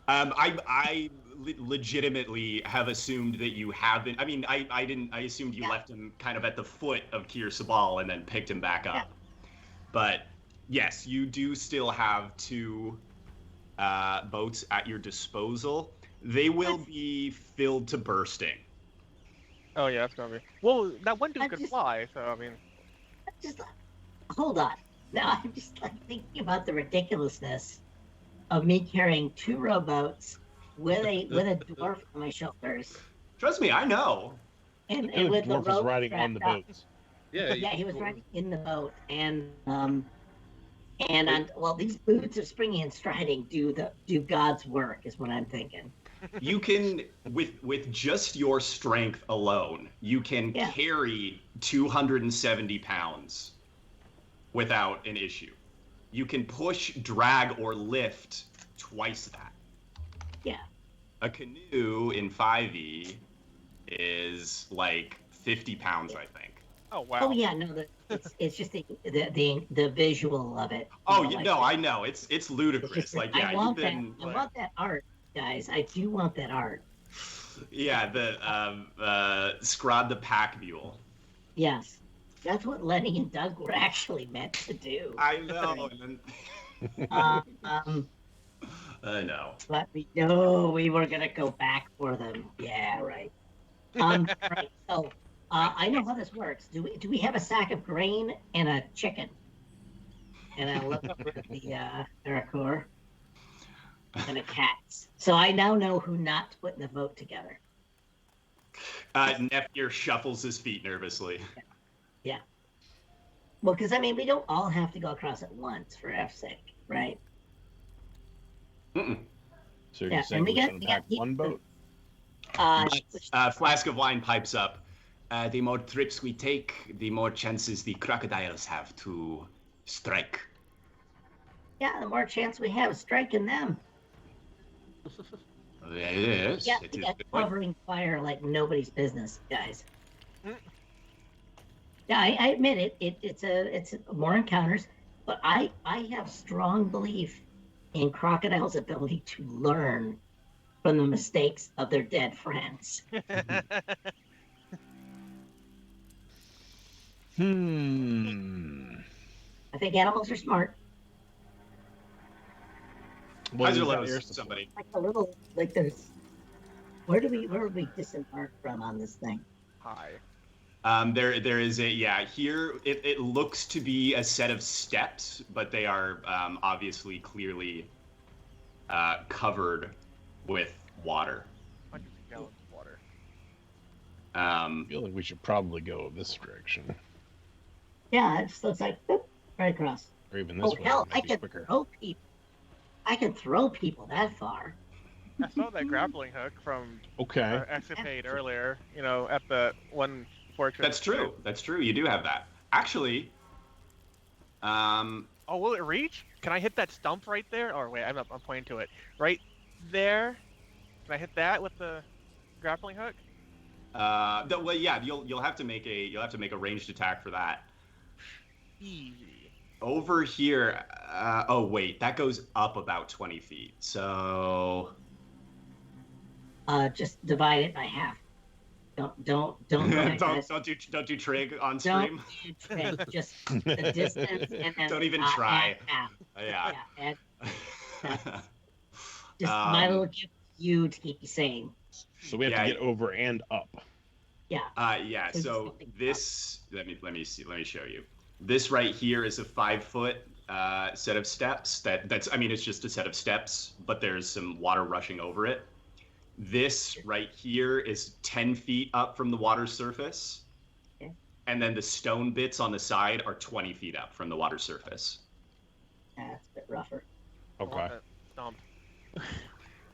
I legitimately have assumed that you haven't. I mean, I didn't. I assumed you left him kind of at the foot of Kier Sabal and then picked him back up. Yeah. But yes, you do still have 2 boats at your disposal. They will be filled to bursting. Oh yeah, that's gonna be. Well, that one dude could fly, so I mean. Hold on. Now I'm just thinking about the ridiculousness of me carrying 2 rowboats with a dwarf on my shoulders. Trust me, I know. And with the dwarf was riding on the boats. Yeah, he was riding in the boat, and these boots of springing and striding do God's work, is what I'm thinking. You can, with just your strength alone, you can carry 270 pounds without an issue. You can push, drag, or lift twice that. Yeah. A canoe in 5e is like 50 pounds, I think. Oh wow. Oh yeah, no, it's just the visual of it. Oh yeah, no, I know it's ludicrous. Like yeah, I want that art, guys. I do want that art. Yeah, the Scrod the Pack Mule. Yes, that's what Lenny and Doug were actually meant to do. I know. I know. But we know we were gonna go back for them. Yeah, right. Right. So. I know how this works. Do we have a sack of grain and a chicken? And I look over at the Arakur and a cat. So I now know who not to put in the boat together. Nephir shuffles his feet nervously. Yeah. Well, because I mean, we don't all have to go across at once for F's sake, right? Mm-mm. So you're saying we can pack one boat? Flask of wine pipes up. The more trips we take, the more chances the crocodiles have to strike. Yeah, the more chance we have of striking them. Yes. Yeah, we got covering fire like nobody's business, guys. Yeah, I admit it. It's more encounters, but I have strong belief in crocodiles' ability to learn from the mistakes of their dead friends. I think animals are smart. Eyes are low, somebody. Like a little, there's. Where would we disembark from on this thing? Hi. There is here it looks to be a set of steps, but they are obviously clearly covered with water. 100 gallons of water. I feel like we should probably go this direction, Yeah, it's like boop, right across. or even this Oh way. hell, Might I be could quicker. throw people. I could throw people that far. I saw that grappling hook from Okay. Escapade earlier, at the one fortress. That's true. That's true. You do have that. Actually, Oh, will it reach? Can I hit that stump right there? Or wait, I'm pointing to it. Right there. Can I hit that with the grappling hook? well, yeah, you'll have to make a ranged attack for that. Easy. Over here, oh wait, that goes up about 20 feet. So Just divide it by half. Don't go ahead, guys. don't do trig on Don't stream. do trig, just the distance and then Don't even try. add half. Yeah. Yeah, just my little gift to you to keep you sane. So we have to get over and up. Yeah. Yeah. So So this, let me see. Let me show you. This right here is a 5-foot set of steps. That's I mean, it's just a set of steps, but there's some water rushing over it. This right here is 10 feet up from the water surface. Okay. And then the stone bits on the side are 20 feet up from the water surface. That's a bit rougher. Okay. Stump.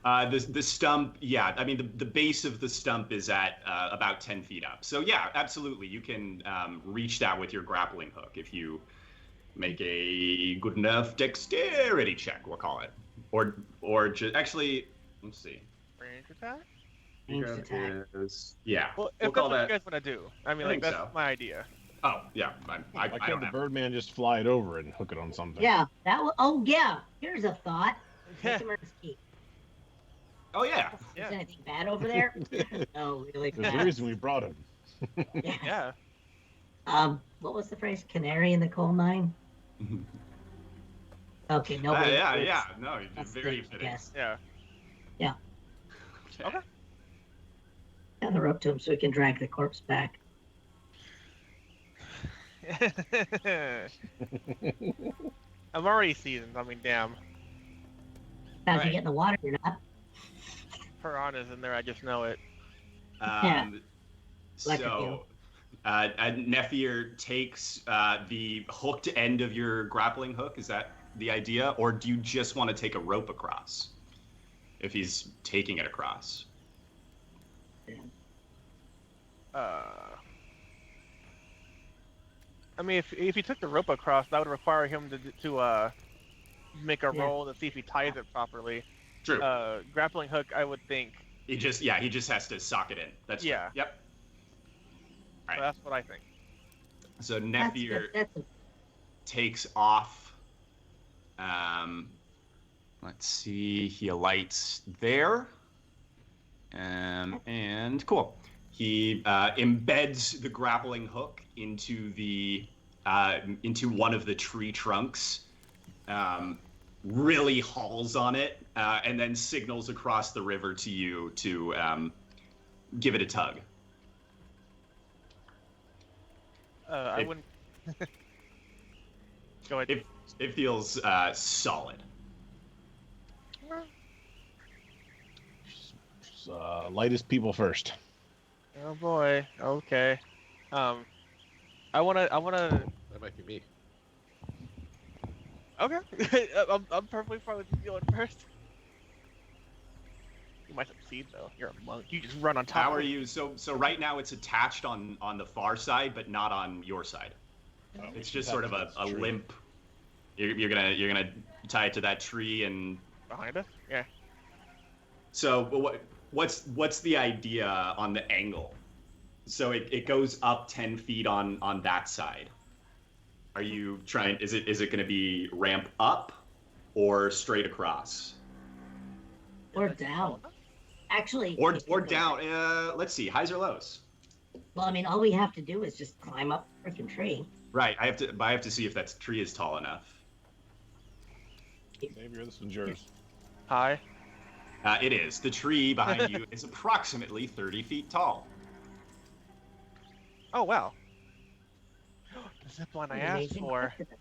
The stump, yeah. I mean, the base of the stump is at about 10 feet up. So yeah, absolutely, you can reach that with your grappling hook if you make a good enough dexterity check. We'll call it, or just actually, let's see. Range attack? Ranged attack. Yeah. Well, we'll if call that's what that. you guys want to do. I mean, I like, think that's so. my idea. Oh yeah, I Why don't can't the have. Birdman just fly it over and hook it on something? Yeah, that was. Oh yeah. Here's a thought. Customer's key. Oh yeah. Is Yeah. anything bad over there? No, really There's bad. a reason we brought him. Yeah. Yeah. What was the phrase? Canary in the coal mine. Okay, nobody. Yeah. No, you're That's very good, I fitting. guess. Yeah. Okay. Gather her up to him so we can drag the corpse back. I'm already seasoned. I mean, damn. Now, if Right. you get in the water, you're not. Piranha's in there. I just know it. Yeah. Like a So, Nephir takes the hooked end of your grappling hook. Is that the idea, or do you just want to take a rope across? If he's taking it across. I mean, if he took the rope across, that would require him to make a Yeah. roll to see if he ties it properly. True. Grappling hook, I would think. he just has to sock it in. That's true. Yeah. Yep. Right. That's what I think. So That's Nephir good. That's a, takes off. Let's see. He alights there. And cool. He embeds the grappling hook into one of the tree trunks. Really hauls on it, and then signals across the river to you to give it a tug. I If- wouldn't. Go ahead. It feels solid. Lightest people first. Oh boy. Okay. I wanna. That might be me. Okay. I'm perfectly fine with you going first. You might succeed though. You're a monk. You just run on top. How of are it. you? So right now it's attached on the far side, but not on your side. Oh, It's just sort of a limp. You're gonna tie it to that tree, and Behind us? Yeah. so what's the idea on the angle? So it goes up 10 feet on that side. Are you trying? Is it going to be ramp up or straight across? or down. Actually. Or if you go down? back- Let's see. Highs or lows? Well, I mean, all we have to do is just climb up the freaking tree. Right. I have to see if that tree is tall enough. Xavier, this one's yours. Hi. It is. The tree behind you is approximately 30 feet tall. Oh wow. The zip line I asked Amazing for. coincidence.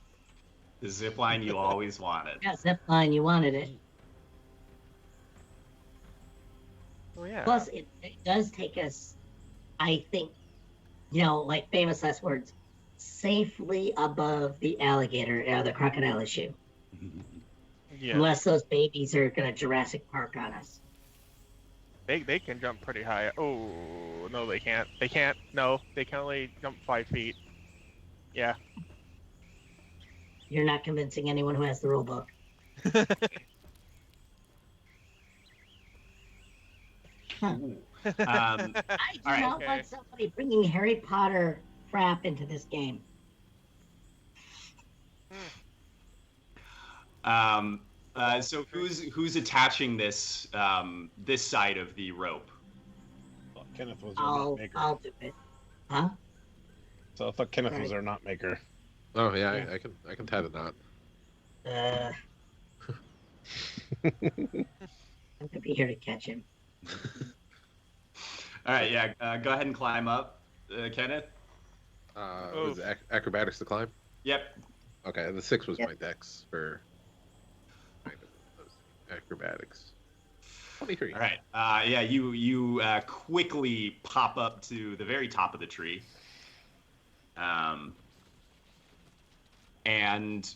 The zip line you always wanted. Yeah, zip line, you wanted it. Oh yeah. Plus, it does take us, I think, like famous last words, safely above the alligator, the crocodile issue. Yes. Unless those babies are going to Jurassic Park on us. They can jump pretty high. Oh no, they can't. They can't. No, they can only jump 5 feet. Yeah. You're not convincing anyone who has the rule book. Huh. Ooh. I do all right. not Okay. want somebody bringing Harry Potter crap into this game. So who's attaching this this side of the rope? Well, Kenneth was our knot maker. I'll do it. Huh? So I thought Kenneth was our knot maker. Oh yeah, I can tie the knot. I'm gonna be here to catch him. All right, yeah. Go ahead and climb up, Kenneth. Was it acrobatics to climb? Yep. Okay, the 6 was Yep. my dex for acrobatics. 23. All right. Yeah, you quickly pop up to the very top of the tree. And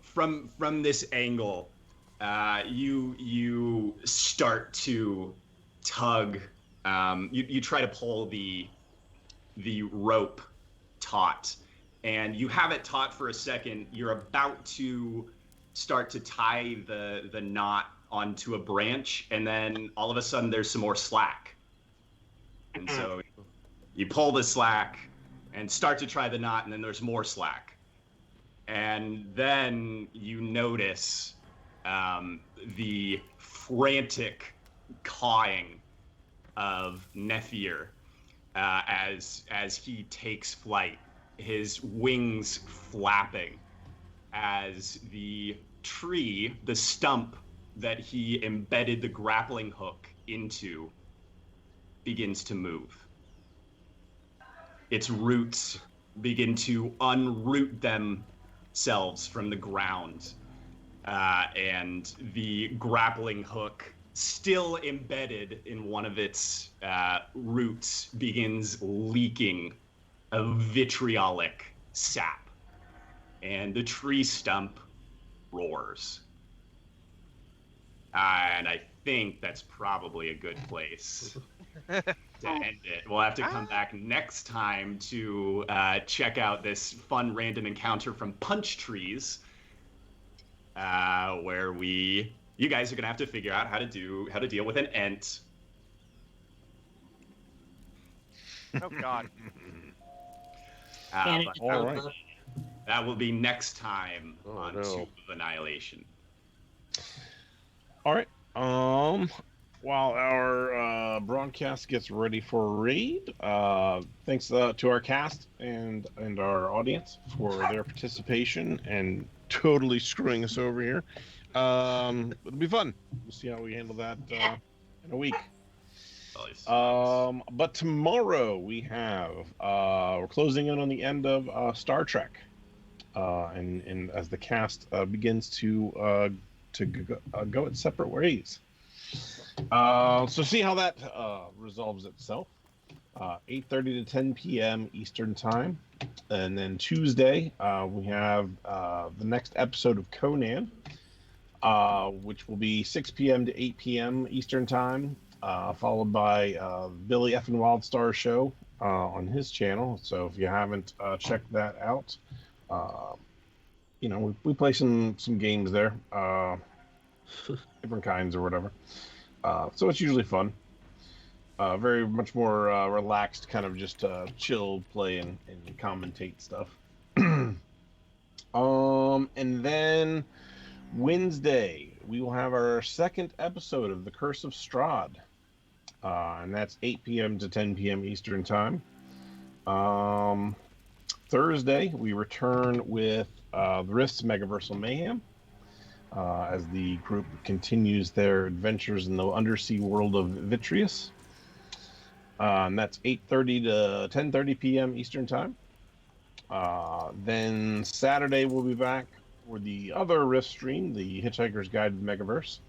from this angle, you start to tug. You try to pull the rope taut, and you have it taut for a second. You're about to start to tie the knot onto a branch, and then all of a sudden there's some more slack. And so you pull the slack and start to try the knot, and then there's more slack. And then you notice the frantic cawing of Nephir as he takes flight, his wings flapping as the tree, the stump that he embedded the grappling hook into, begins to move. Its roots begin to unroot themselves from the ground, and the grappling hook, still embedded in one of its roots, begins leaking a vitriolic sap, and the tree stump roars. And I think that's probably a good place to end it. We'll have to come back next time to check out this fun random encounter from Punch Trees, where you guys are gonna have to figure out how to deal with an ent. Oh God. And But all right. that will be next time Oh, on no. Soup of Annihilation. All right. While our broadcast gets ready for a raid, thanks to our cast and our audience for their participation and totally screwing us over here. It'll be fun. We'll see how we handle that in a week. But tomorrow we have we're closing in on the end of Star Trek, and as the cast begins to go its separate ways. So see how that resolves itself. 8:30 to 10 p.m. Eastern Time. And then Tuesday, we have the next episode of Conan, which will be 6 p.m. to 8 p.m. Eastern Time, followed by Billy F. and Wildstar Show on his channel. So if you haven't checked that out, we play some games there, different kinds or whatever. So it's usually fun. Very much more relaxed, kind of just chill play and commentate stuff. And then Wednesday we will have our second episode of The Curse of Strahd, and that's 8 p.m. to 10 p.m. Eastern Time. Thursday we return with the Rifts Megaversal Mayhem, as the group continues their adventures in the undersea world of Vitreous. That's 8:30 to 10:30 p.m. Eastern Time. Then Saturday we'll be back for the other Rift stream, the Hitchhiker's Guide to the Megaverse,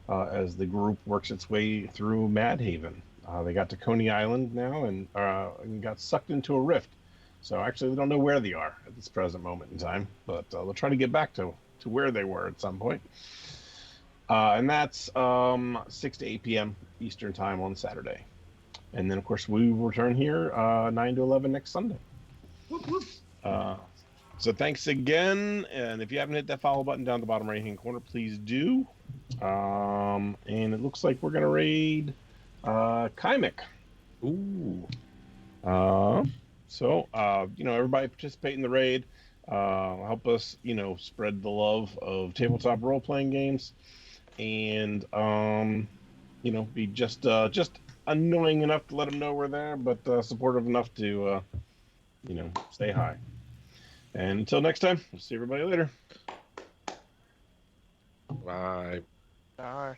as the group works its way through Madhaven. They got to Coney Island now and got sucked into a rift. So actually, we don't know where they are at this present moment in time, but they'll try to get back to where they were at some point. And that's 6 to 8 p.m. Eastern Time on Saturday. And then, of course, we will return here 9 to 11 next Sunday. So thanks again. And if you haven't hit that follow button down the bottom right-hand corner, please do. And it looks like we're going to raid Kaimik. Ooh. So, everybody participate in the raid. Help us, spread the love of tabletop role-playing games. And, be just annoying enough to let them know we're there, but supportive enough to, stay high. And until next time, we'll see everybody later. Bye. Bye.